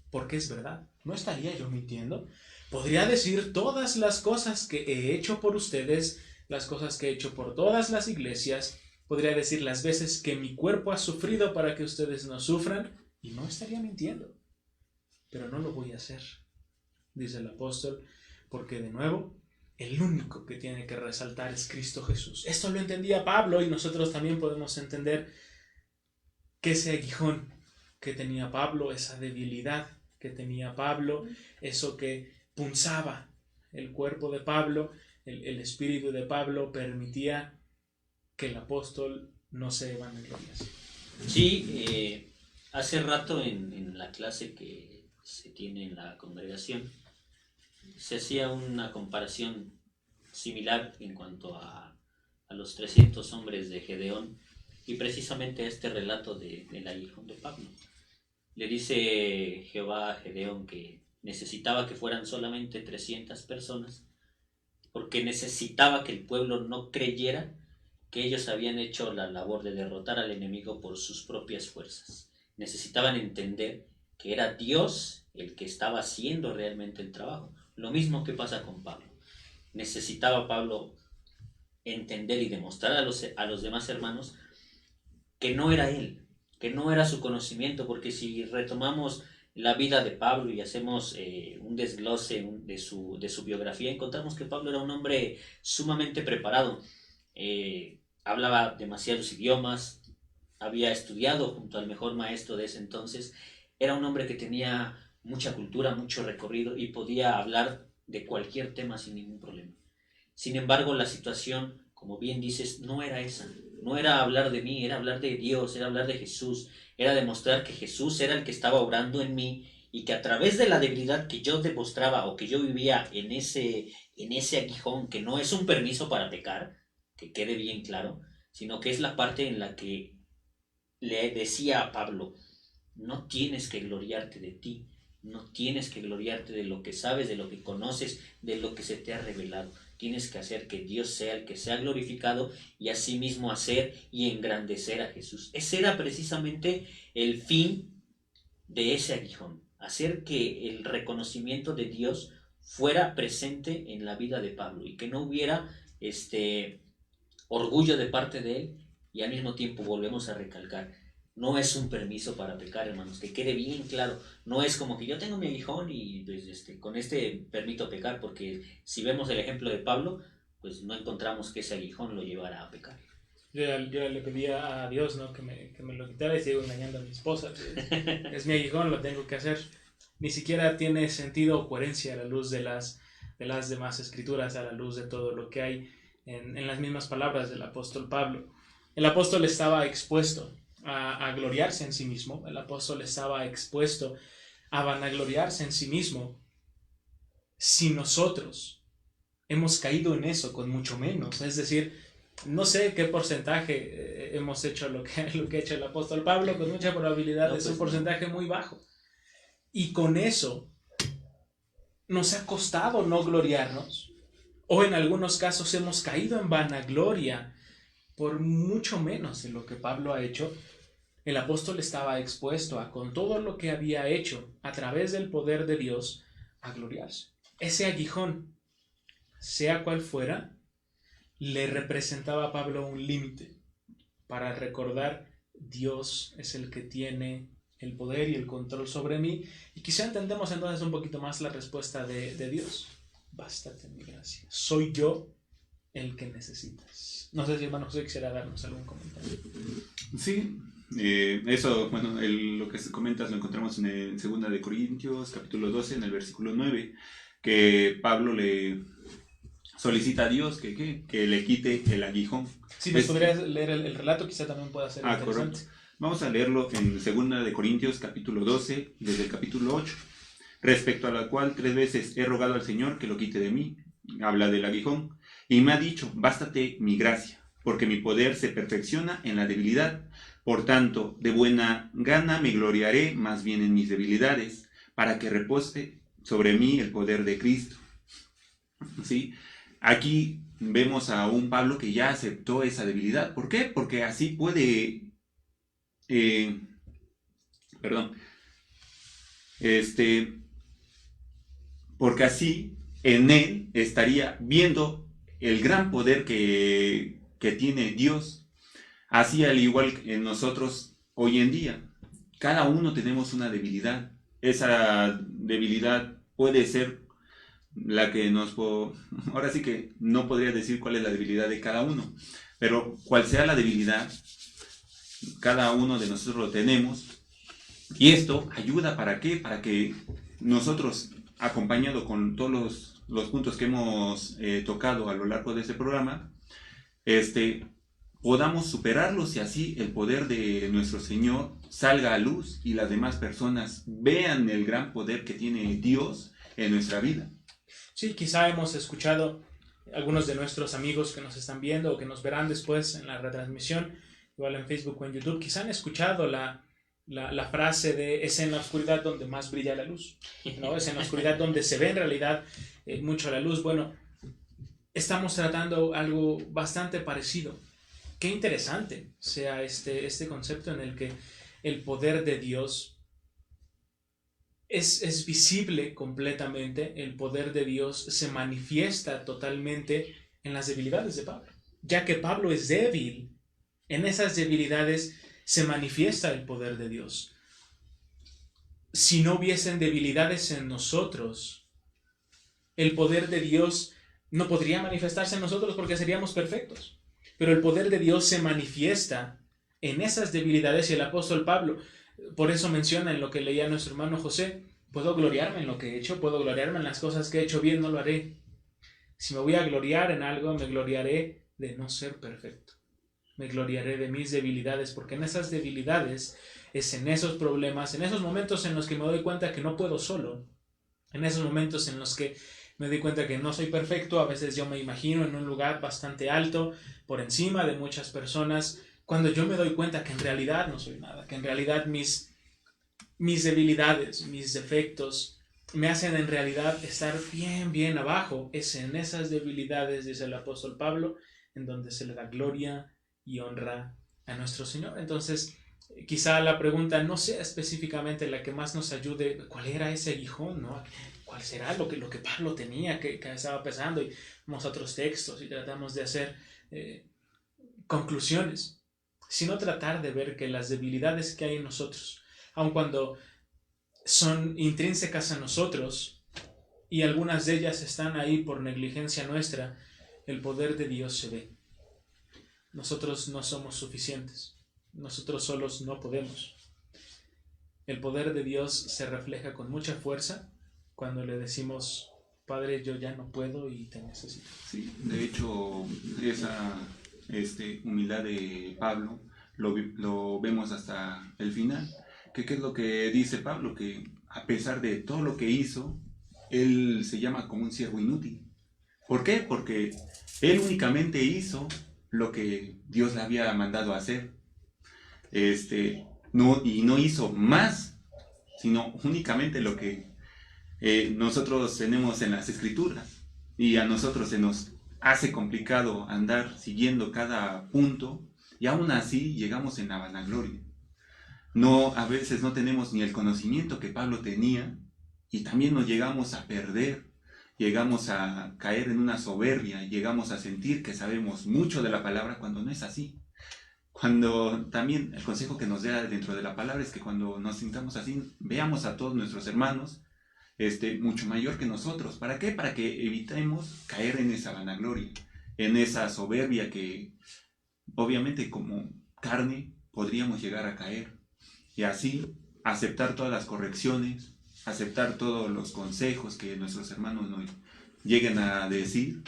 porque es verdad, no estaría yo mintiendo. Podría decir todas las cosas que he hecho por ustedes, las cosas que he hecho por todas las iglesias, podría decir las veces que mi cuerpo ha sufrido para que ustedes no sufran, y no estaría mintiendo, pero no lo voy a hacer, dice el apóstol, porque de nuevo, el único que tiene que resaltar es Cristo Jesús. Esto lo entendía Pablo, y nosotros también podemos entender que ese aguijón que tenía Pablo, esa debilidad que tenía Pablo, eso que punzaba el cuerpo de Pablo, el espíritu de Pablo, permitía que el apóstol no se vanagloriase. Sí, hace rato en la clase que se tiene en la congregación, se hacía una comparación similar en cuanto a los 300 hombres de Gedeón, y precisamente este relato del aguijón de Pablo. Le dice Jehová a Gedeón que necesitaba que fueran solamente 300 personas, porque necesitaba que el pueblo no creyera que ellos habían hecho la labor de derrotar al enemigo por sus propias fuerzas. Necesitaban entender que era Dios el que estaba haciendo realmente el trabajo. Lo mismo que pasa con Pablo. Necesitaba Pablo entender y demostrar a los demás hermanos que no era él, que no era su conocimiento, porque si retomamos la vida de Pablo y hacemos un desglose de su biografía, encontramos que Pablo era un hombre sumamente preparado. Hablaba demasiados idiomas, había estudiado junto al mejor maestro de ese entonces, era un hombre que tenía mucha cultura, mucho recorrido, y podía hablar de cualquier tema sin ningún problema. Sin embargo, la situación, como bien dices, no era esa. No era hablar de mí, era hablar de Dios, era hablar de Jesús, era demostrar que Jesús era el que estaba obrando en mí, y que a través de la debilidad que yo demostraba o que yo vivía en ese aguijón, que no es un permiso para pecar, que quede bien claro, sino que es la parte en la que le decía a Pablo: no tienes que gloriarte de ti, no tienes que gloriarte de lo que sabes, de lo que conoces, de lo que se te ha revelado. Tienes que hacer que Dios sea el que sea glorificado, y asimismo hacer y engrandecer a Jesús. Ese era precisamente el fin de ese aguijón, hacer que el reconocimiento de Dios fuera presente en la vida de Pablo, y que no hubiera orgullo de parte de él. Y al mismo tiempo volvemos a recalcar: no es un permiso para pecar, hermanos, que quede bien claro. No es como que yo tengo mi aguijón y pues, con permito pecar, porque si vemos el ejemplo de Pablo, pues no encontramos que ese aguijón lo llevara a pecar. Yo le pedía a Dios, ¿no?, que me lo quitara, y sigo engañando a mi esposa. Es mi aguijón, lo tengo que hacer. Ni siquiera tiene sentido o coherencia a la luz de las demás escrituras, a la luz de todo lo que hay en las mismas palabras del apóstol Pablo. El apóstol estaba expuesto a gloriarse en sí mismo. El apóstol estaba expuesto a vanagloriarse en sí mismo. Si nosotros hemos caído en eso, con mucho menos. Es decir, no sé qué porcentaje hemos hecho lo que ha hecho el apóstol Pablo. Con mucha probabilidad es un porcentaje muy bajo. Y con eso nos ha costado no gloriarnos, o en algunos casos hemos caído en vanagloria por mucho menos de lo que Pablo ha hecho. El apóstol estaba expuesto a, con todo lo que había hecho a través del poder de Dios, a gloriarse. Ese aguijón, sea cual fuera, le representaba a Pablo un límite para recordar Dios es el que tiene el poder y el control sobre mí. Y quizá entendemos entonces un poquito más la respuesta de Dios. Bástate mi gracia. Soy yo el que necesitas. No sé si hermano José quisiera darnos algún comentario. Sí, eso, bueno, lo que comentas lo encontramos en 2 de Corintios, capítulo 12, en el versículo 9, que Pablo le solicita a Dios que le quite el aguijón. Si nos podrías leer el relato, quizá también pueda ser interesante. Correcto. Vamos a leerlo en 2 de Corintios, capítulo 12, desde el capítulo 8, respecto a la cual 3 veces he rogado al Señor que lo quite de mí. Habla del aguijón. Y me ha dicho, bástate mi gracia, porque mi poder se perfecciona en la debilidad. Por tanto, de buena gana me gloriaré más bien en mis debilidades, para que repose sobre mí el poder de Cristo. ¿Sí? Aquí vemos a un Pablo que ya aceptó esa debilidad. ¿Por qué? Porque así puede... porque así en él estaría viendo el gran poder que tiene Dios. Así al igual que en nosotros hoy en día, cada uno tenemos una debilidad. Esa debilidad puede ser la que ahora sí que no podría decir cuál es la debilidad de cada uno, pero cual sea la debilidad, cada uno de nosotros lo tenemos. Y esto ayuda ¿para qué? Para que nosotros, acompañado con todos los puntos que hemos tocado a lo largo de este programa, podamos superarlos y así el poder de nuestro Señor salga a luz y las demás personas vean el gran poder que tiene Dios en nuestra vida. Sí, quizá hemos escuchado algunos de nuestros amigos que nos están viendo o que nos verán después en la retransmisión, igual en Facebook o en YouTube, quizá han escuchado la frase de es en la oscuridad donde más brilla la luz, ¿no? Es en la oscuridad donde se ve en realidad mucho la luz. Bueno, estamos tratando algo bastante parecido. Qué interesante sea este concepto en el que el poder de Dios es visible completamente. El poder de Dios se manifiesta totalmente en las debilidades de Pablo. Ya que Pablo es débil, en esas debilidades se manifiesta el poder de Dios. Si no hubiesen debilidades en nosotros, el poder de Dios no podría manifestarse en nosotros porque seríamos perfectos. Pero el poder de Dios se manifiesta en esas debilidades y el apóstol Pablo, por eso menciona en lo que leía nuestro hermano José, puedo gloriarme en lo que he hecho, puedo gloriarme en las cosas que he hecho bien, no lo haré. Si me voy a gloriar en algo, me gloriaré de no ser perfecto. Me gloriaré de mis debilidades, porque en esas debilidades, es en esos problemas, en esos momentos en los que me doy cuenta que no puedo solo, en esos momentos en los que me doy cuenta que no soy perfecto, a veces yo me imagino en un lugar bastante alto, por encima de muchas personas, cuando yo me doy cuenta que en realidad no soy nada, que en realidad mis debilidades, mis defectos, me hacen en realidad estar bien abajo. Es en esas debilidades, dice el apóstol Pablo, en donde se le da gloria y honra a nuestro Señor. Entonces, quizá la pregunta no sea específicamente la que más nos ayude, ¿cuál era ese aguijón, no? ¿Cuál será lo que Pablo tenía que estaba pensando? Y vamos a otros textos y tratamos de hacer conclusiones, sino tratar de ver que las debilidades que hay en nosotros, aun cuando son intrínsecas a nosotros y algunas de ellas están ahí por negligencia nuestra, el poder de Dios se ve. Nosotros no somos suficientes, nosotros solos no podemos. El poder de Dios se refleja con mucha fuerza cuando le decimos, Padre, yo ya no puedo y te necesito. Sí, de hecho, esa humildad de Pablo lo vemos hasta el final. ¿Qué es lo que dice Pablo? Que a pesar de todo lo que hizo, él se llama como un siervo inútil. ¿Por qué? Porque él únicamente hizo lo que Dios le había mandado a hacer. No hizo más, sino únicamente lo que nosotros tenemos en las Escrituras. Y a nosotros se nos hace complicado andar siguiendo cada punto, y aún así llegamos en la vanagloria. A veces no tenemos ni el conocimiento que Pablo tenía, y también nos llegamos a perder, llegamos a caer en una soberbia, llegamos a sentir que sabemos mucho de la palabra cuando no es así. Cuando también el consejo que nos da dentro de la palabra es que cuando nos sintamos así, veamos a todos nuestros hermanos mucho mayor que nosotros. ¿Para qué? Para que evitemos caer en esa vanagloria, en esa soberbia que obviamente como carne podríamos llegar a caer. Y así aceptar todas las correcciones, aceptar todos los consejos que nuestros hermanos nos lleguen a decir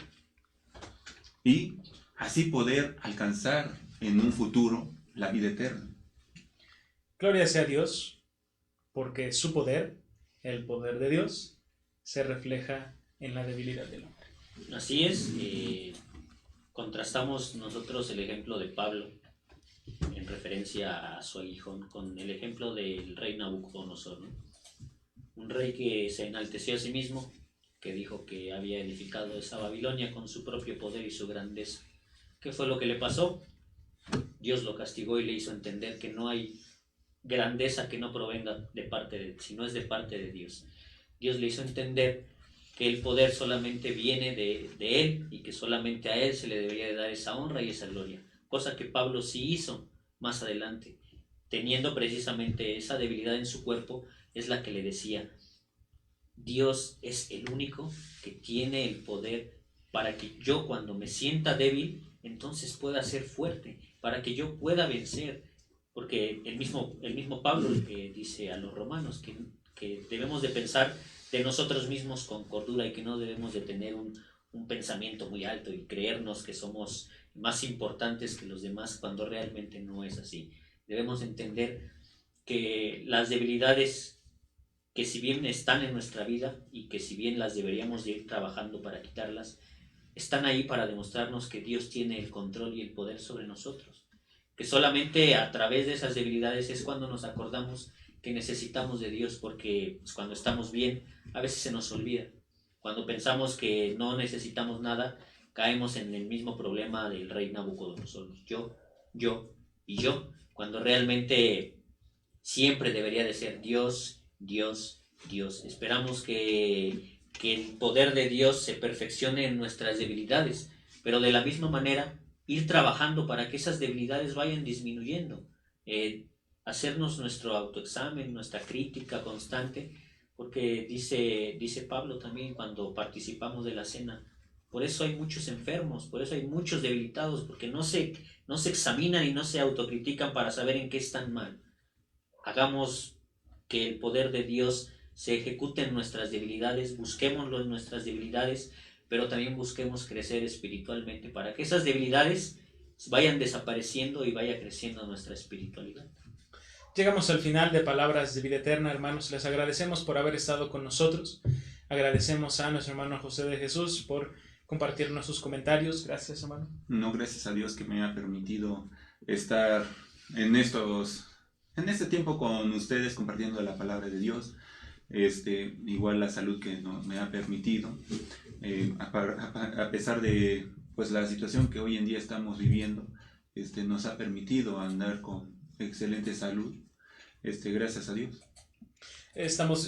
y así poder alcanzar en un futuro la vida eterna. Gloria sea a Dios, porque su poder, el poder de Dios, se refleja en la debilidad del hombre. Así es, contrastamos nosotros el ejemplo de Pablo en referencia a su aguijón con el ejemplo del rey Nabucodonosor, ¿no? Un rey que se enalteció a sí mismo, que dijo que había edificado esa Babilonia con su propio poder y su grandeza. ¿Qué fue lo que le pasó? Dios lo castigó y le hizo entender que no hay grandeza que no provenga de parte de él, sino es de parte de Dios. Dios le hizo entender que el poder solamente viene de él y que solamente a él se le debería de dar esa honra y esa gloria, cosa que Pablo sí hizo más adelante, teniendo precisamente esa debilidad en su cuerpo, es la que le decía: Dios es el único que tiene el poder para que yo, cuando me sienta débil, entonces pueda ser fuerte, para que yo pueda vencer. Porque el mismo Pablo dice a los romanos que debemos de pensar de nosotros mismos con cordura y que no debemos de tener un pensamiento muy alto y creernos que somos más importantes que los demás cuando realmente no es así. Debemos entender que las debilidades, que si bien están en nuestra vida y que si bien las deberíamos de ir trabajando para quitarlas, están ahí para demostrarnos que Dios tiene el control y el poder sobre nosotros, que solamente a través de esas debilidades es cuando nos acordamos que necesitamos de Dios, porque pues, cuando estamos bien a veces se nos olvida. Cuando pensamos que no necesitamos nada, caemos en el mismo problema del rey Nabucodonosor, yo, y yo, cuando realmente siempre debería de ser Dios, Dios, Dios. Esperamos que el poder de Dios se perfeccione en nuestras debilidades, pero de la misma manera ir trabajando para que esas debilidades vayan disminuyendo, hacernos nuestro autoexamen, nuestra crítica constante, porque dice Pablo también cuando participamos de la cena: por eso hay muchos enfermos, por eso hay muchos debilitados, porque no se examinan y no se autocritican para saber en qué están mal. Hagamos que el poder de Dios se ejecute en nuestras debilidades, busquémoslo en nuestras debilidades, pero también busquemos crecer espiritualmente para que esas debilidades vayan desapareciendo y vaya creciendo nuestra espiritualidad. Llegamos al final de Palabras de Vida Eterna, hermanos. Les agradecemos por haber estado con nosotros. Agradecemos a nuestro hermano José de Jesús por compartirnos sus comentarios. Gracias, hermano. No, gracias a Dios que me ha permitido estar en este tiempo con ustedes compartiendo la palabra de Dios. Igual la salud que me ha permitido, a pesar de pues la situación que hoy en día estamos viviendo, nos ha permitido andar con excelente salud, gracias a Dios.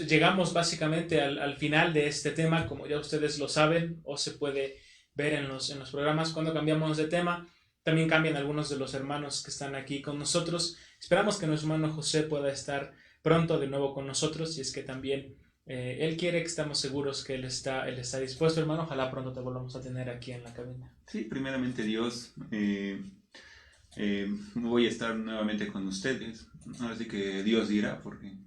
Llegamos básicamente al final de este tema, como ya ustedes lo saben, o se puede ver en los programas. Cuando cambiamos de tema, también cambian algunos de los hermanos que están aquí con nosotros. Esperamos que nuestro hermano José pueda estar pronto de nuevo con nosotros, y es que también él quiere, que estamos seguros que él está dispuesto, hermano. Ojalá pronto te volvamos a tener aquí en la cabina. Sí, primeramente Dios, voy a estar nuevamente con ustedes. Ahora sí que Dios dirá, porque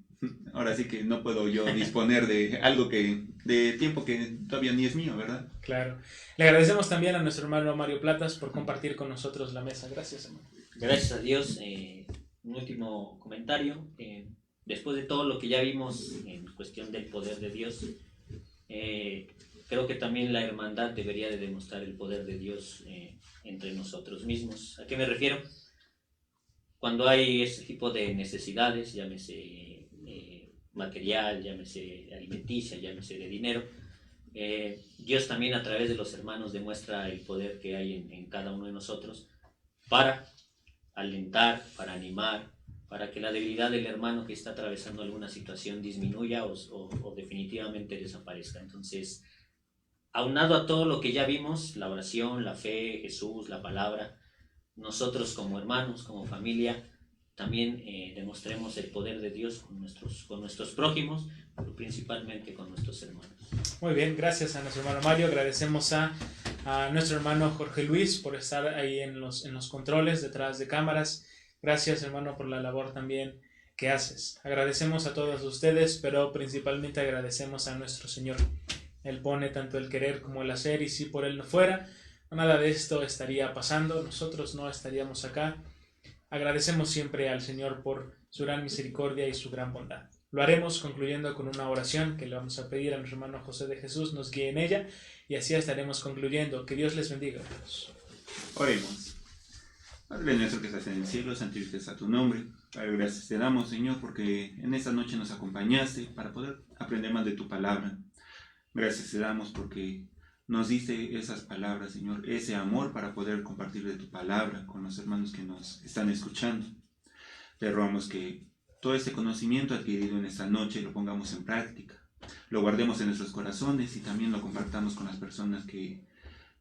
ahora sí que no puedo yo disponer de algo de tiempo que todavía ni es mío, ¿verdad? Claro. Le agradecemos también a nuestro hermano Mario Platas por compartir con nosotros la mesa. Gracias, hermano. Gracias a Dios. Un último comentario. Después de todo lo que ya vimos en cuestión del poder de Dios, creo que también la hermandad debería de demostrar el poder de Dios entre nosotros mismos. ¿A qué me refiero? Cuando hay este tipo de necesidades, llámese material, llámese alimenticia, llámese de dinero, Dios también a través de los hermanos demuestra el poder que hay en cada uno de nosotros para alentar, para animar, para que la debilidad del hermano que está atravesando alguna situación disminuya o definitivamente desaparezca. Entonces, aunado a todo lo que ya vimos, la oración, la fe, Jesús, la palabra, nosotros como hermanos, como familia, también demostremos el poder de Dios con nuestros prójimos, pero principalmente con nuestros hermanos. Muy bien, gracias a nuestro hermano Mario. Agradecemos a nuestro hermano Jorge Luis por estar ahí en los controles, detrás de cámaras. Gracias, hermano, por la labor también que haces. Agradecemos a todos ustedes, pero principalmente agradecemos a nuestro Señor. Él pone tanto el querer como el hacer, y si por Él no fuera, nada de esto estaría pasando, nosotros no estaríamos acá. Agradecemos siempre al Señor por su gran misericordia y su gran bondad. Lo haremos concluyendo con una oración que le vamos a pedir a nuestro hermano José de Jesús nos guíe en ella, y así estaremos concluyendo. Que Dios les bendiga a todos. Oremos. Padre nuestro que estás en el cielo, santificado sea tu nombre. Padre, gracias te damos, Señor, porque en esta noche nos acompañaste para poder aprender más de tu palabra. Gracias te damos porque nos diste esas palabras, Señor, ese amor para poder compartir de tu palabra con los hermanos que nos están escuchando. Te rogamos que todo este conocimiento adquirido en esta noche lo pongamos en práctica, lo guardemos en nuestros corazones y también lo compartamos con las personas que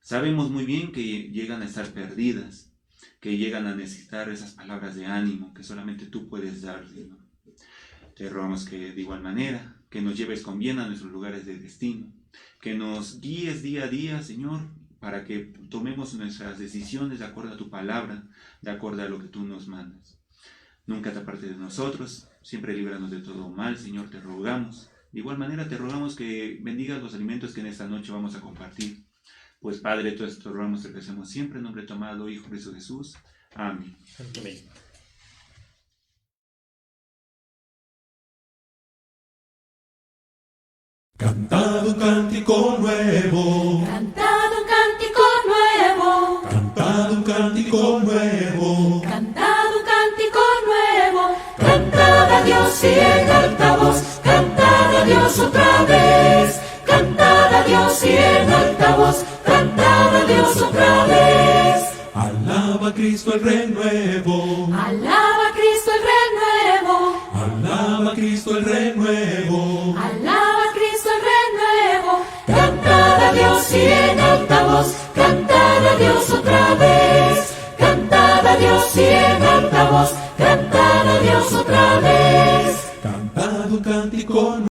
sabemos muy bien que llegan a estar perdidas, que llegan a necesitar esas palabras de ánimo que solamente tú puedes dar, Señor. Te rogamos que de igual manera, que nos lleves con bien a nuestros lugares de destino, que nos guíes día a día, Señor, para que tomemos nuestras decisiones de acuerdo a tu palabra, de acuerdo a lo que tú nos mandas. Nunca te apartes de nosotros, siempre líbranos de todo mal, Señor, te rogamos. De igual manera te rogamos que bendigas los alimentos que en esta noche vamos a compartir. Pues Padre, todo esto rogamos te agradecemos siempre en nombre de tu amado Hijo Cristo Jesús. Amén. Amén. Cantad un cántico nuevo, Cantad un cántico nuevo, cantad un cántico nuevo, cantad un cántico nuevo, cantad a Dios y en alta voz, cantad a Dios otra vez, cantad a Dios y en alta voz, cantad a Dios otra vez. alaba a Cristo el Rey nuevo, Alaba a Cristo el Rey nuevo, alaba a Cristo el Rey nuevo, alaba a Cristo el Rey nuevo, cantad a Dios y en alta voz, cantad a Dios otra vez, cantad a Dios y en alta voz, cantad a Dios otra vez. cantad un cántico nuevo.